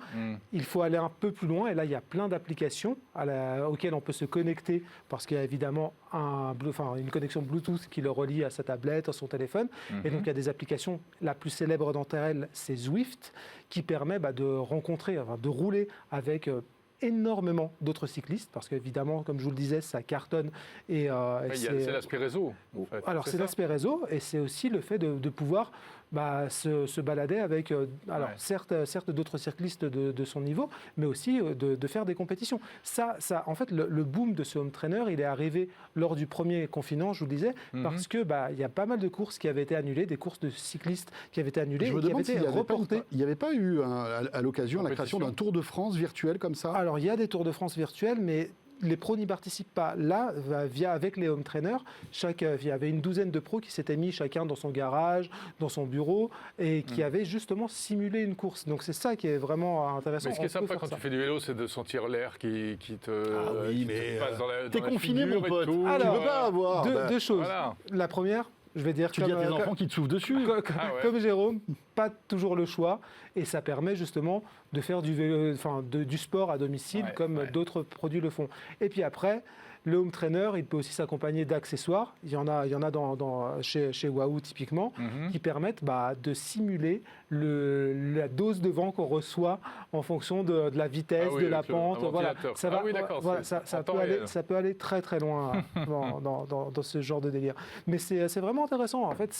Il faut aller un peu plus loin, et là, il y a plein d'applications auxquelles on peut se connecter, parce qu'il y a évidemment une connexion Bluetooth qui le relie à sa tablette, à son téléphone. Et donc, il y a des applications, la plus célèbre d'entre elles, c'est Zwift, qui permet de rencontrer, de rouler avec énormément d'autres cyclistes, parce qu'évidemment, comme je vous le disais, ça cartonne. Et C'est l'aspect réseau, en fait. alors c'est ça l'aspect réseau, et c'est aussi le fait de pouvoir se balader avec, certes d'autres cyclistes de son niveau, mais aussi de faire des compétitions. En fait, le boom de ce home trainer, il est arrivé lors du premier confinement, je vous le disais, parce que il y a pas mal de courses qui avaient été annulées, des courses de cyclistes qui avaient été annulées Je et me qui avaient demande été s'il reportées. n'y avait pas eu à l'occasion la création Compétition. d'un Tour de France virtuel comme ça. Alors, il y a des Tours de France virtuels, mais les pros n'y participent pas. Là, avec les home trainers, il y avait une douzaine de pros qui s'étaient mis chacun dans son garage, dans son bureau, et qui avaient justement simulé une course. Donc c'est ça qui est vraiment intéressant. Mais ce qui est sympa quand tu fais du vélo, c'est de sentir l'air qui te passe dans la t'es confiné, mon pote. Tu Alors, peux pas avoir. Deux choses. Voilà. La première, je vais dire Tu dis à tes enfants qui te soufflent dessus. comme Jérôme, pas toujours le choix, et ça permet justement de faire du vélo, du sport à domicile comme d'autres produits le font. Et puis après, le home trainer, il peut aussi s'accompagner d'accessoires. Il y en a chez Wahoo typiquement, qui permettent de simuler la dose de vent qu'on reçoit en fonction de la vitesse, de la pente. Voilà. Ça peut aller très très loin dans ce genre de délire. Mais c'est vraiment intéressant. En fait,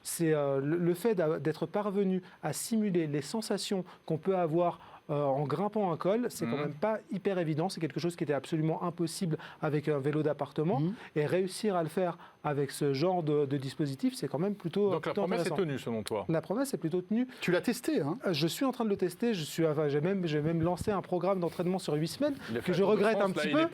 c'est le fait d'être parvenu à simuler les sensations qu'on peut avoir en grimpant un col, c'est quand même pas hyper évident. C'est quelque chose qui était absolument impossible avec un vélo d'appartement. Et réussir à le faire avec ce genre de dispositif, c'est quand même plutôt Donc la promesse est tenue, selon toi? La promesse est plutôt tenue. Tu l'as testé, hein? Je suis en train de le tester. J'ai même lancé un programme d'entraînement sur 8 semaines que je regrette un petit peu.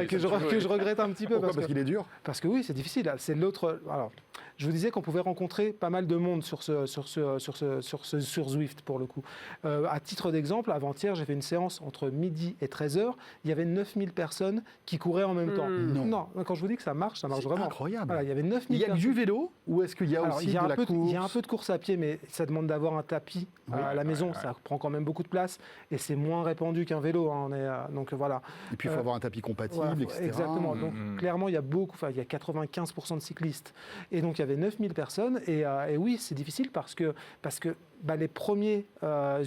Que je regrette un petit peu. Pourquoi? Parce qu'il est dur? Parce que oui, c'est difficile. C'est l'autre. Alors, je vous disais qu'on pouvait rencontrer pas mal de monde sur Zwift, pour le coup. À titre d'exemple, avant-hier, j'ai fait une séance entre midi et 13h. Il y avait 9000 personnes qui couraient en même temps. Non, quand je vous dis que ça marche vraiment. Incroyable. Voilà, il y avait 9000 Il y a personnes. du vélo ou est-ce qu'il y a aussi de la course? Il y a un peu de course à pied, mais ça demande d'avoir un tapis à la maison. Ça prend quand même beaucoup de place et c'est moins répandu qu'un vélo. Donc voilà. Et puis il faut avoir un tapis compatible, etc. Exactement. Donc clairement, il y a 95% de cyclistes. Et donc il y avait 9000 personnes. Et oui, c'est difficile parce que les premiers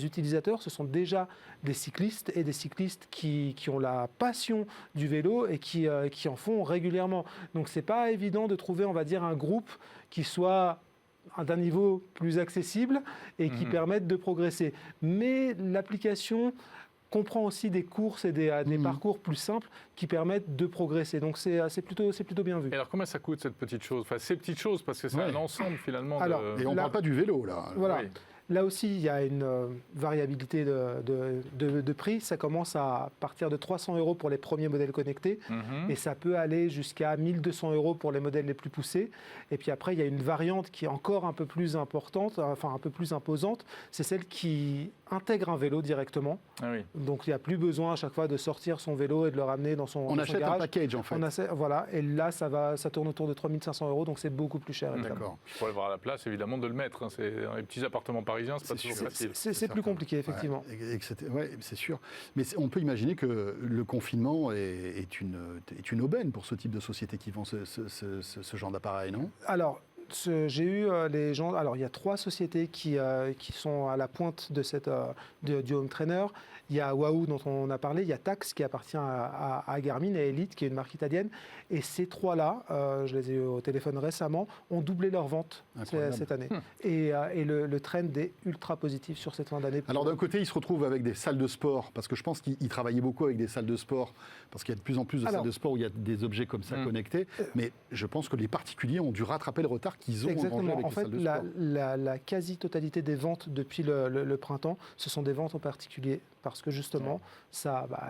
utilisateurs, ce sont déjà des cyclistes et des cyclistes qui ont la passion du vélo et qui en font régulièrement. Donc c'est pas évident de trouver, on va dire, un groupe qui soit d'un niveau plus accessible et qui permette de progresser. Mais l'application comprend aussi des courses et des parcours plus simples qui permettent de progresser. Donc c'est plutôt bien vu. Et alors comment ça coûte cette petite chose? Enfin, ces petites choses, parce que c'est un ensemble finalement. Et on ne parle pas du vélo là. Voilà. Oui. Là aussi, il y a une variabilité de prix. Ça commence à partir de 300 € pour les premiers modèles connectés et ça peut aller jusqu'à 1200 € pour les modèles les plus poussés. Et puis après, il y a une variante qui est encore un peu plus importante, enfin un peu plus imposante. C'est celle qui intègre un vélo directement. Ah oui. Donc il n'y a plus besoin à chaque fois de sortir son vélo et de le ramener dans son garage. On achète un package en fait. Voilà, et là, ça tourne autour de 3500 €, donc c'est beaucoup plus cher. D'accord. Il faut avoir la place évidemment de le mettre. C'est dans les petits appartements parisiens. C'est pas toujours facile. C'est plus compliqué, effectivement. Ouais, c'est sûr. Mais on peut imaginer que le confinement est une aubaine pour ce type de société qui vend ce genre d'appareil, non? Alors, j'ai eu les gens. Alors, il y a 3 sociétés qui sont à la pointe de du home trainer. Il y a Wahoo dont on a parlé, il y a Tacx qui appartient à Garmin et Elite qui est une marque italienne. Et ces 3-là, je les ai eu au téléphone récemment, ont doublé leurs ventes cette année. Et le trend est ultra positif sur cette fin d'année. Alors d'un côté, ils se retrouvent avec des salles de sport, parce que je pense qu'ils travaillaient beaucoup avec des salles de sport, parce qu'il y a de plus en plus de salles de sport où il y a des objets comme ça connectés. Mais je pense que les particuliers ont dû rattraper le retard qu'ils ont engrangé avec les salles de sport. La quasi-totalité des ventes depuis le printemps, ce sont des ventes en particulier. Parce que justement,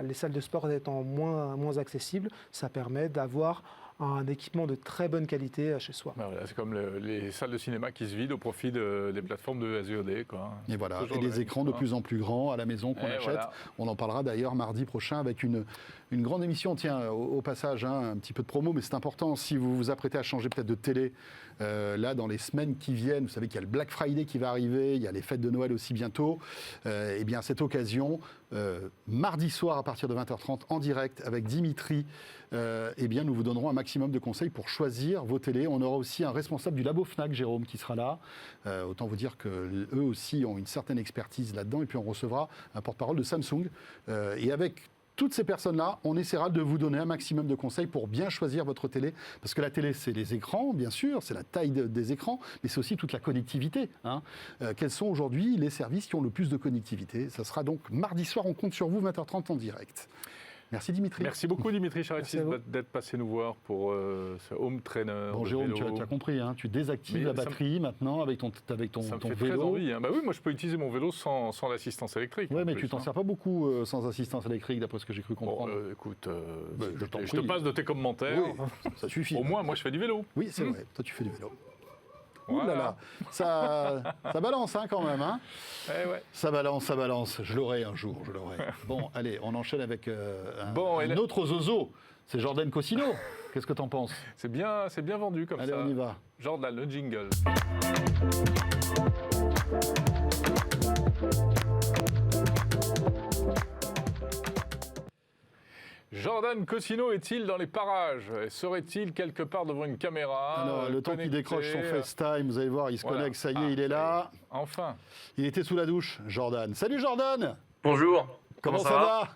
les salles de sport étant moins accessibles, ça permet d'avoir un équipement de très bonne qualité chez soi. Voilà, c'est comme les salles de cinéma qui se vident au profit des plateformes de SVOD. Quoi. Et voilà, et des écrans de plus en plus grands à la maison qu'on achète. Voilà. On en parlera d'ailleurs mardi prochain avec une grande émission. Tiens, au passage, un petit peu de promo, mais c'est important. Si vous vous apprêtez à changer peut-être de télé, là, dans les semaines qui viennent, vous savez qu'il y a le Black Friday qui va arriver, il y a les fêtes de Noël aussi bientôt. Eh bien, à cette occasion, mardi soir à partir de 20h30 en direct avec Dimitri, eh bien, nous vous donnerons un maximum de conseils pour choisir vos télés. On aura aussi un responsable du labo Fnac, Jérôme, qui sera là. Autant vous dire qu'eux aussi ont une certaine expertise là-dedans. Et puis on recevra un porte-parole de Samsung. Et avec toutes ces personnes-là, on essaiera de vous donner un maximum de conseils pour bien choisir votre télé. Parce que la télé, c'est les écrans, bien sûr, c'est la taille des écrans, mais c'est aussi toute la connectivité. Quels sont aujourd'hui les services qui ont le plus de connectivité? Ça sera donc mardi soir, on compte sur vous, 20h30 en direct. Merci Dimitri. Merci beaucoup Dimitri Charity Merci à vous. d'être passé nous voir pour ce home trainer. Bon de Jérôme, vélo. tu as compris, hein, tu désactives Mais la ça me- batterie maintenant avec ton Ça me fait très vélo. envie. Hein. Bah oui, moi je peux utiliser mon vélo sans l'assistance électrique. Ouais, en mais plus, tu t'en hein. sers pas beaucoup sans assistance électrique, d'après ce que j'ai cru Bon, comprendre. écoute, Bah, je t'en je te prie. passe de tes commentaires. Oui, ça suffit. Au moins, moi je fais du vélo. Oui, c'est vrai. Toi, tu fais du vélo. Ouh là Voilà. là, ça balance hein, quand même. Hein. Eh ouais. Ça balance. Je l'aurai un jour, je l'aurai. Bon, allez, on enchaîne avec Bon, et un là- autre zozo. C'est Jordan Cosino. Qu'est-ce que t'en penses? C'est bien vendu comme Allez, ça. on y va. Jordan, le jingle. Jordan Cosino est-il dans les parages? Serait-il quelque part devant une caméra? Alors, le temps qu'il connecté décroche son FaceTime, vous allez voir, il se Voilà. connecte, ça y est, Ah, il est là. Enfin. Il était sous la douche, Jordan. Salut Jordan. Bonjour. Comment ça va?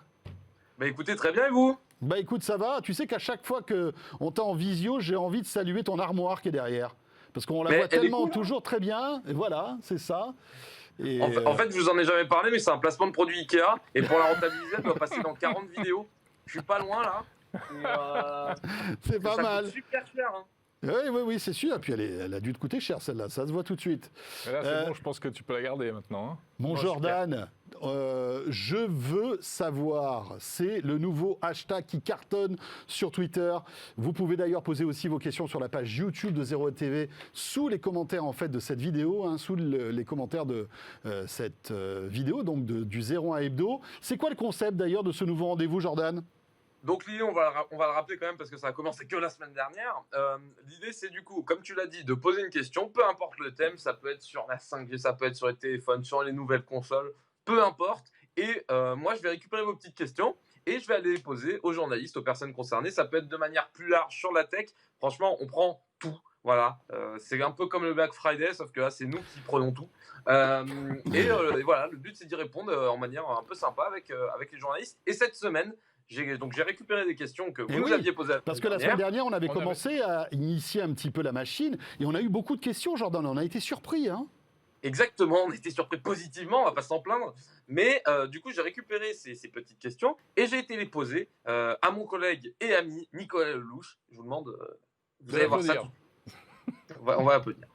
Bah écoutez, très bien et vous? Bah écoute, ça va. Tu sais qu'à chaque fois qu'on t'a en visio, j'ai envie de saluer ton armoire qui est derrière. Parce qu'on la Mais voit elle est tellement cool. toujours très bien. Et voilà, c'est ça. Et En fait, je vous en ai jamais parlé, mais c'est un placement de produit Ikea. Et pour la rentabiliser, elle doit passer dans 40 vidéos. Je suis pas loin là. Et, c'est pas ça mal. coûte super cher. Hein. Oui, c'est sûr. Et puis elle a dû te coûter cher celle-là. Ça se voit tout de suite. Mais là, c'est Euh, bon, je pense que tu peux la garder maintenant. Hein. Mon Bon, Jordan, je veux savoir, c'est le nouveau hashtag qui cartonne sur Twitter. Vous pouvez d'ailleurs poser aussi vos questions sur la page YouTube de 01TV sous les commentaires en fait de cette vidéo, hein, sous les commentaires de cette vidéo, donc du 01 Hebdo. C'est quoi le concept d'ailleurs de ce nouveau rendez-vous, Jordan? Donc l'idée, on va le rappeler quand même parce que ça a commencé que la semaine dernière. L'idée, c'est du coup, comme tu l'as dit, de poser une question, peu importe le thème, ça peut être sur la 5G, ça peut être sur les téléphones, sur les nouvelles consoles, peu importe. Et moi, je vais récupérer vos petites questions et je vais aller les poser aux journalistes, aux personnes concernées. Ça peut être de manière plus large sur la tech. Franchement, on prend tout. Voilà, c'est un peu comme le Black Friday, sauf que là, c'est nous qui prenons tout. Et voilà, le but, c'est d'y répondre en manière un peu sympa avec les journalistes. Et cette semaine, j'ai récupéré des questions que vous Eh nous oui, aviez posées. Parce que la semaine dernière, on avait on commencé à initier un petit peu la machine et on a eu beaucoup de questions, Jordan. On a été surpris. Hein. Exactement, on était surpris positivement, on va pas s'en plaindre. Mais du coup, j'ai récupéré ces petites questions et j'ai été les poser à mon collègue et ami Nicolas Lelouch. Je vous demande, vous allez voir ça. Applaudir. On va applaudir.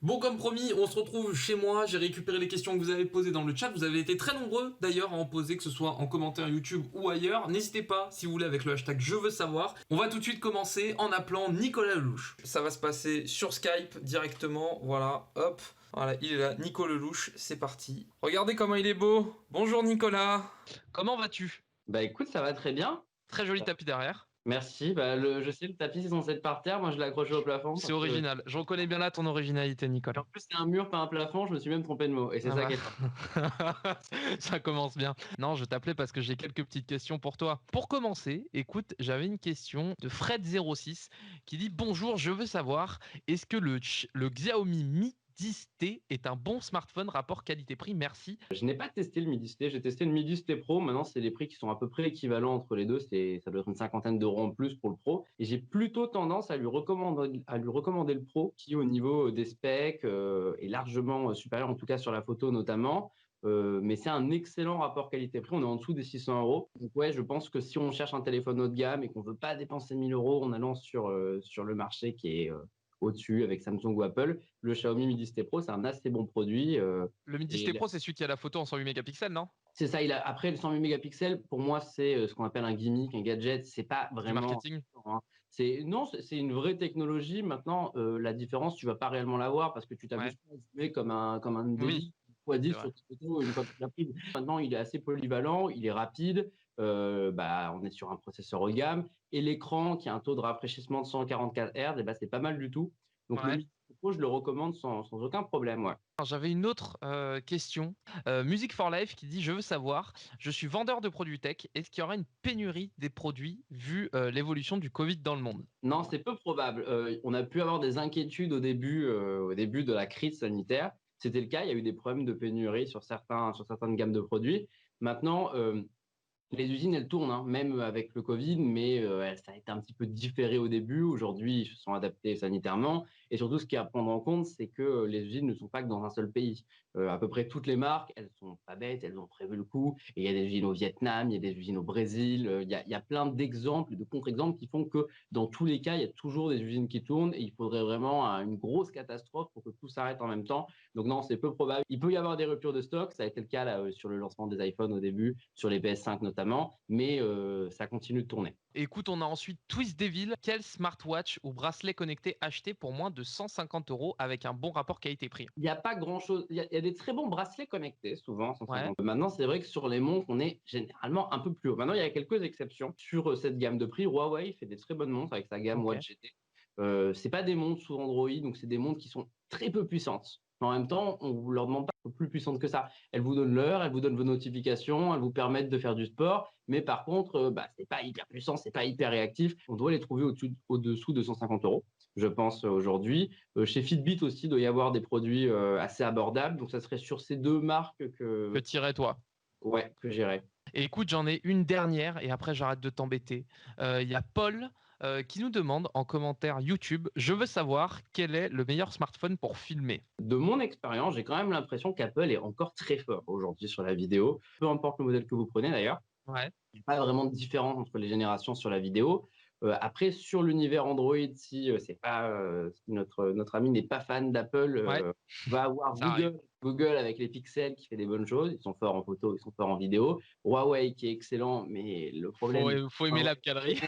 Bon, comme promis, on se retrouve chez moi. J'ai récupéré les questions que vous avez posées dans le chat. Vous avez été très nombreux d'ailleurs à en poser, que ce soit en commentaire YouTube ou ailleurs. N'hésitez pas, si vous voulez, avec le hashtag Je veux savoir. On va tout de suite commencer en appelant Nicolas Lelouch. Ça va se passer sur Skype directement. Voilà, hop. Voilà, il est là, Nico Lelouch, c'est parti. Regardez comment il est beau. Bonjour Nicolas. Comment vas-tu? Bah écoute, ça va très bien. Très joli tapis derrière. Merci. Bah, je sais, le tapis, c'est censé être par terre. Moi, je l'ai accroché au plafond. C'est original. Je reconnais bien là ton originalité, Nicolas. En plus, c'est un mur, pas un plafond. Je me suis même trompé de mot. Et c'est Ah ça bah. qui est Ça commence bien. Non, je t'appelais parce que j'ai quelques petites questions pour toi. Pour commencer, écoute, j'avais une question de Fred06 qui dit « Bonjour, je veux savoir, est-ce que le Xiaomi Mi 10T est un bon smartphone rapport qualité-prix? Merci. Je n'ai pas testé le Mi 10T. J'ai testé le Mi 10T Pro. Maintenant, c'est les prix qui sont à peu près équivalents entre les deux. Ça doit être une cinquantaine d'euros en plus pour le Pro. Et j'ai plutôt tendance à lui recommander le Pro qui, au niveau des specs, est largement supérieur, en tout cas sur la photo notamment. Mais c'est un excellent rapport qualité-prix. On est en dessous des 600 euros. Donc ouais, je pense que si on cherche un téléphone haut de gamme et qu'on ne veut pas dépenser 1000 euros en allant sur le marché qui est au-dessus avec Samsung ou Apple, le Xiaomi Mi 10T Pro, c'est un assez bon produit. Le Mi 10T Pro, c'est celui qui a la photo en 108 mégapixels, non? C'est ça. Après, le 108 mégapixels, pour moi, c'est ce qu'on appelle un gimmick, un gadget. C'est pas Du vraiment marketing? hein. C'est une vraie technologie. Maintenant, la différence, tu vas pas réellement la voir parce que tu t'amuses pas à zoomer comme un Oui, x10 c'est sur vrai. ta photo une fois que tu l'as prise. Maintenant, il est assez polyvalent, il est rapide. On est sur un processeur haut de gamme et l'écran qui a un taux de rafraîchissement de 144 Hz, c'est pas mal du tout. Donc Ouais. le Mi 10T Pro, je le recommande sans aucun problème. Ouais. Alors, j'avais une autre question. Music for Life qui dit « Je veux savoir, je suis vendeur de produits tech. Est-ce qu'il y aura une pénurie des produits vu l'évolution du Covid dans le monde ?» Non, c'est peu probable. On a pu avoir des inquiétudes au début de la crise sanitaire. C'était le cas. Il y a eu des problèmes de pénurie sur certaines gammes de produits. Maintenant, les usines, elles tournent, hein, même avec le Covid, mais ça a été un petit peu différé au début. Aujourd'hui, ils se sont adaptés sanitairement. Et surtout, ce qu'il y a à prendre en compte, c'est que les usines ne sont pas que dans un seul pays. À peu près toutes les marques, elles sont pas bêtes, elles ont prévu le coup. Et il y a des usines au Vietnam, il y a des usines au Brésil. Il y a plein d'exemples, de contre-exemples qui font que dans tous les cas, il y a toujours des usines qui tournent et il faudrait vraiment une grosse catastrophe pour que tout s'arrête en même temps. Donc non, c'est peu probable. Il peut y avoir des ruptures de stock. Ça a été le cas là, sur le lancement des iPhones au début, sur les PS5 notamment, mais ça continue de tourner. Écoute, on a ensuite Twist Devil. Quel smartwatch ou bracelet connecté acheté pour moins de 150 € avec un bon rapport qualité-prix? Il n'y a pas grand-chose. Il y a des très bons bracelets connectés, souvent. Maintenant, c'est vrai que sur les montres, on est généralement un peu plus haut. Maintenant, il y a quelques exceptions. Sur cette gamme de prix, Huawei fait des très bonnes montres avec sa gamme Watch GT. C'est pas des montres sous Android, donc c'est des montres qui sont très peu puissantes. En même temps, on ne leur demande pas plus puissantes que ça. Elles vous donnent l'heure, elles vous donnent vos notifications, elles vous permettent de faire du sport, mais par contre, c'est pas hyper puissant, c'est pas hyper réactif. On doit les trouver au-dessous de 150 €, je pense, aujourd'hui. Chez Fitbit aussi, il doit y avoir des produits assez abordables. Donc, ça serait sur ces deux marques que t'irais toi. Ouais, que j'irais. Et écoute, j'en ai une dernière et après, j'arrête de t'embêter. Il y a Paul qui nous demande en commentaire YouTube, je veux savoir quel est le meilleur smartphone pour filmer. De mon expérience, j'ai quand même l'impression qu'Apple est encore très fort aujourd'hui sur la vidéo. Peu importe le modèle que vous prenez d'ailleurs. Ouais. Il n'y a pas vraiment de différence entre les générations sur la vidéo. Après, sur l'univers Android, si notre ami n'est pas fan d'Apple, va avoir Google avec les pixels qui fait des bonnes choses. Ils sont forts en photo, ils sont forts en vidéo. Huawei qui est excellent, mais le problème... Il faut aimer la galerie.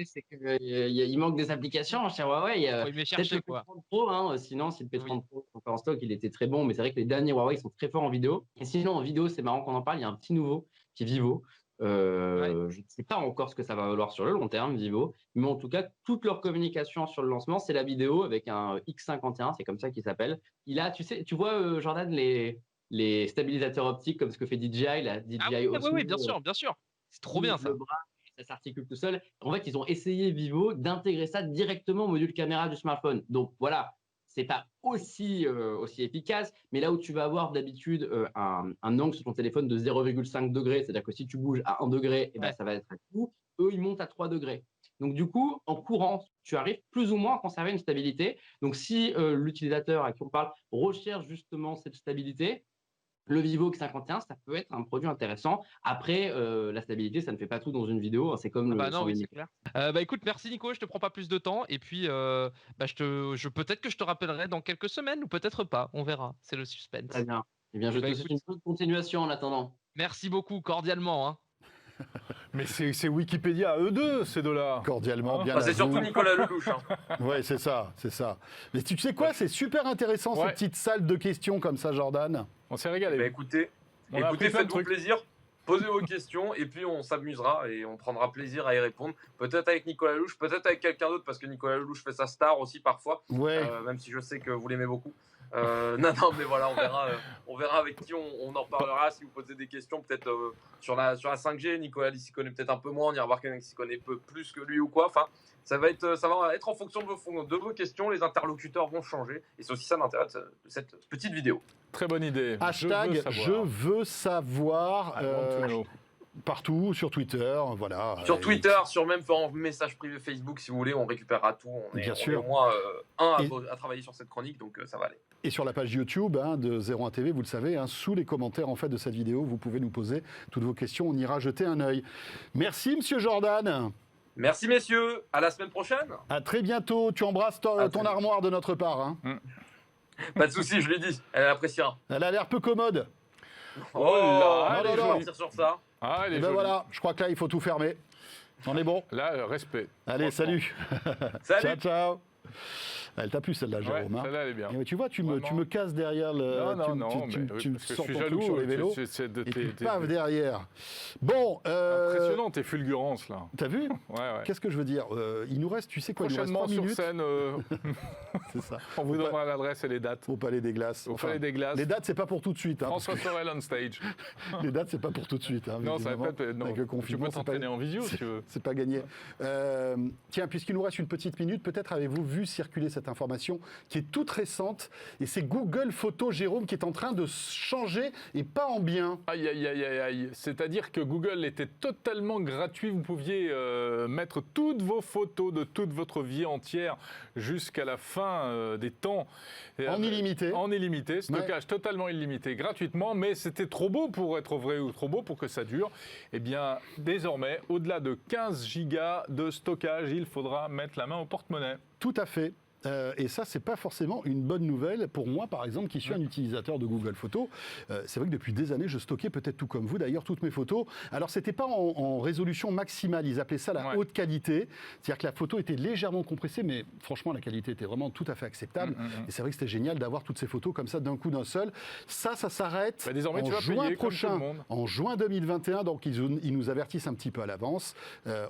C'est qu'il manque des applications chez Huawei. Il faut aimer chercher, quoi. P30 Pro, sinon, si le P30 Pro est en stock, il était très bon, mais c'est vrai que les derniers Huawei sont très forts en vidéo. Et sinon, en vidéo, c'est marrant qu'on en parle, il y a un petit nouveau qui est Vivo. Je ne sais pas encore ce que ça va valoir sur le long terme, Vivo, mais en tout cas, toute leur communication sur le lancement, c'est la vidéo avec un X51, c'est comme ça qu'il s'appelle. Il a, tu vois, Jordan, les stabilisateurs optiques comme ce que fait DJI, la DJI Osmo. Oui, bien sûr. C'est trop bien ça. Le bras, ça s'articule tout seul. En fait, ils ont essayé Vivo d'intégrer ça directement au module caméra du smartphone. Donc voilà, c'est pas aussi efficace, mais là où tu vas avoir d'habitude un angle sur ton téléphone de 0,5 degrés, c'est-à-dire que si tu bouges à 1 degré, ça va être à coup, eux, ils montent à 3 degrés. Donc du coup, en courant, tu arrives plus ou moins à conserver une stabilité. Donc si l'utilisateur à qui on parle recherche justement cette stabilité, le Vivo X51, ça peut être un produit intéressant. Après, la stabilité, ça ne fait pas tout dans une vidéo. C'est comme c'est clair. Écoute, merci Nico, je te prends pas plus de temps. Et puis, peut-être que je te rappellerai dans quelques semaines ou peut-être pas. On verra. C'est le suspense. Très bien. Eh bien, je te souhaite une bonne continuation en attendant. Merci beaucoup, cordialement. Hein. Mais c'est Wikipédia à eux deux, ces deux-là. Cordialement, bien. C'est surtout Nicolas Lelouch. Oui, c'est ça. Mais tu sais quoi, c'est super intéressant ces petites salles de questions comme ça, Jordan. On s'est régalé. Écoutez, faites-vous plaisir. Posez vos questions et puis on s'amusera et on prendra plaisir à y répondre. Peut-être avec Nicolas Lelouch, peut-être avec quelqu'un d'autre parce que Nicolas Lelouch fait sa star aussi parfois. Même si je sais que vous l'aimez beaucoup. Non, mais voilà, on verra avec qui on en parlera. Si vous posez des questions, peut-être sur la 5G, Nicolas s'y connaît peut-être un peu moins. On ira voir quelqu'un qui s'y connaît peu plus que lui ou quoi. Enfin, ça va être en fonction de vos questions. Les interlocuteurs vont changer et c'est aussi ça l'intérêt de cette petite vidéo. Très bonne idée. Hashtag je veux savoir. Partout, sur Twitter, voilà. Sur Twitter, sur même en message privé Facebook, si vous voulez, on récupérera tout. On est au moins à travailler sur cette chronique, donc ça va aller. Et sur la page YouTube de 01 TV, vous le savez, sous les commentaires en fait de cette vidéo, vous pouvez nous poser toutes vos questions. On ira jeter un œil. Merci, Monsieur Jordan. Merci, messieurs. À la semaine prochaine. À très bientôt. Tu embrasses ton armoire de notre part. Pas de souci, je lui dis. Elle appréciera. Elle a l'air peu commode. Elle est jolie sur ça. Et ben voilà, je crois que là, il faut tout fermer. On est bon. Là, respect. Allez, salut. Salut. Ciao. Elle t'a plu celle-là, Jérôme. Celle-là, elle est bien. Et tu vois, tu me casses derrière le. Tu me sors ton truc sur les vélos. Et puis paf derrière. Bon. Impressionnant tes fulgurances là. T'as vu? Ouais. Qu'est-ce que je veux dire? Il nous reste, tu sais quoi? Prochainement il nous reste 3 sur minutes. scène. C'est ça. On vous donnera l'adresse et les dates. Au Palais des Glaces. Les dates, c'est pas pour tout de suite. François Sorel on stage. Les dates, c'est pas pour tout de suite. Non, ça va pas. Non. Tu peux t'entraîner en visio si tu veux. C'est pas gagné. Tiens, puisqu'il nous reste une petite minute, peut-être avez-vous vu circuler cette cette information qui est toute récente. Et c'est Google Photos, Jérôme, qui est en train de changer et pas en bien. Aïe, aïe, aïe, aïe, aïe. C'est-à-dire que Google était totalement gratuit. Vous pouviez mettre toutes vos photos de toute votre vie entière jusqu'à la fin des temps. En illimité. En illimité. Stockage totalement illimité, gratuitement. Mais c'était trop beau pour être vrai ou trop beau pour que ça dure. Eh bien, désormais, au-delà de 15 gigas de stockage, il faudra mettre la main au porte-monnaie. Tout à fait. Et ça, c'est pas forcément une bonne nouvelle pour moi, par exemple, qui suis un utilisateur de Google Photos. C'est vrai que depuis des années, je stockais, peut-être tout comme vous d'ailleurs, toutes mes photos. Alors, c'était pas en résolution maximale, ils appelaient ça la haute qualité. C'est-à-dire que la photo était légèrement compressée, mais franchement, la qualité était vraiment tout à fait acceptable. Et c'est vrai que c'était génial d'avoir toutes ces photos comme ça d'un coup d'un seul. Ça s'arrête désormais, en tu vas juin payer prochain, comme tout le monde. en juin 2021. Donc, ils nous avertissent un petit peu à l'avance.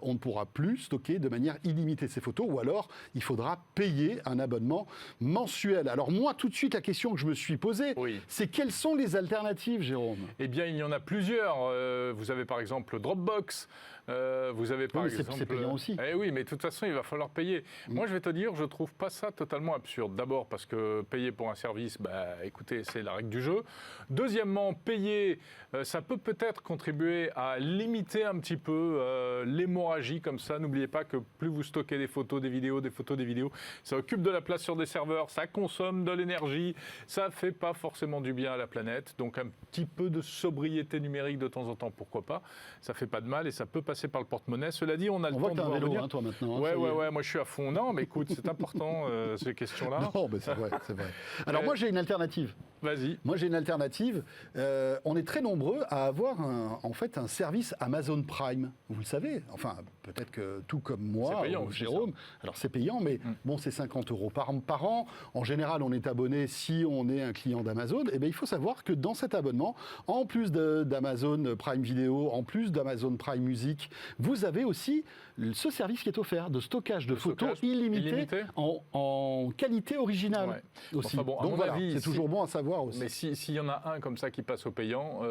On ne pourra plus stocker de manière illimitée ces photos, ou alors il faudra payer un abonnement mensuel. Alors moi, tout de suite, la question que je me suis posée, c'est quelles sont les alternatives, Jérôme ? Eh bien, il y en a plusieurs. Vous avez par exemple Dropbox. Vous avez par exemple... C'est payant aussi. Eh oui, mais de toute façon, il va falloir payer. Moi, je vais te dire, je trouve pas ça totalement absurde. D'abord parce que payer pour un service, écoutez, c'est la règle du jeu. Deuxièmement, payer, ça peut peut-être contribuer à limiter un petit peu l'hémorragie comme ça. N'oubliez pas que plus vous stockez des photos, des vidéos, ça occupe de la place sur des serveurs, ça consomme de l'énergie, ça fait pas forcément du bien à la planète. Donc un petit peu de sobriété numérique de temps en temps, pourquoi pas. Ça fait pas de mal et ça peut passer par le porte-monnaie. Cela dit, on a le temps de voir venir. Hein, toi maintenant. Ouais, moi je suis à fond. Non, mais écoute, c'est important ces questions-là. Non, mais c'est vrai. Alors moi j'ai une alternative. Vas-y. Moi j'ai une alternative. On est très nombreux à avoir un service Amazon Prime. Vous le savez. Enfin, peut-être que tout comme moi, payant, Jérôme. Alors c'est payant, mais bon, c'est 50 € par an. En général, on est abonné si on est un client d'Amazon. Et bien, il faut savoir que dans cet abonnement, en plus d'Amazon Prime Vidéo, en plus d'Amazon Prime Music, vous avez aussi ce service qui est offert de stockage de photos illimité en qualité originale. Ouais. Aussi. Enfin bon, donc voilà, c'est toujours bon à savoir aussi. Mais s'il y en a un comme ça qui passe au payant...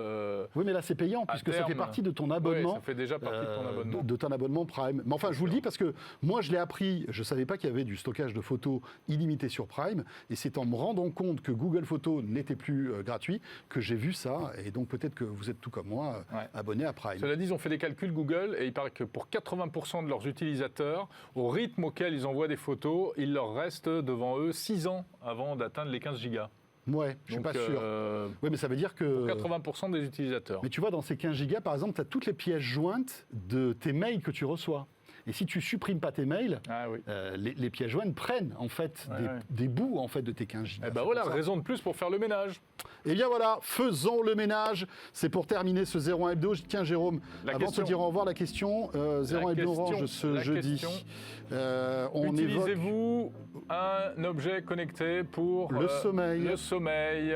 Oui, mais là c'est payant puisque ça fait partie de ton abonnement. Oui, ça fait déjà partie de ton abonnement. De ton abonnement Prime. Mais enfin, je vous le dis parce que moi je l'ai appris, je ne savais pas qu'il y avait du stockage de photos illimité sur Prime, et c'est en me rendant compte que Google Photos n'était plus gratuit que j'ai vu ça, et donc peut-être que vous êtes tout comme moi abonné à Prime. Cela dit, ils ont fait des calculs Google, et il paraît que pour 80% de leurs utilisateurs, au rythme auquel ils envoient des photos, il leur reste devant eux 6 ans avant d'atteindre les 15 gigas. Ouais, je suis pas sûr. Oui, mais ça veut dire que... 80% des utilisateurs. Mais tu vois, dans ces 15 gigas, par exemple, tu as toutes les pièces jointes de tes mails que tu reçois. Et si tu supprimes pas tes mails, les pièces jointes prennent en fait des bouts en fait de tes 15 gigas. Et ben voilà, raison de plus pour faire le ménage. Et bien voilà, faisons le ménage. C'est pour terminer ce 01 Hebdo. Tiens Jérôme, avant de te dire au revoir, la question 01 Hebdo Orange ce jeudi. Utilisez-vous un objet connecté pour le sommeil. Le sommeil.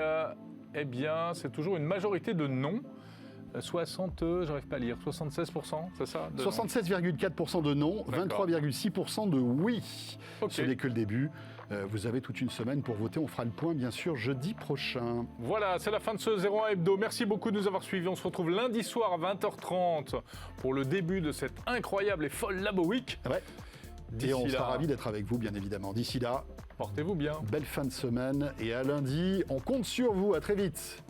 Eh bien, c'est toujours une majorité de non. j'arrive pas à lire, 76%, c'est ça 76,4% de non, 23,6% de oui. Ce n'est que le début. Vous avez toute une semaine pour voter. On fera le point, bien sûr, jeudi prochain. Voilà, c'est la fin de ce 01 Hebdo. Merci beaucoup de nous avoir suivis. On se retrouve lundi soir à 20h30 pour le début de cette incroyable et folle Labo Week. Et on sera ravis d'être avec vous, bien évidemment. D'ici là, portez-vous bien. Belle fin de semaine. Et à lundi, on compte sur vous. À très vite.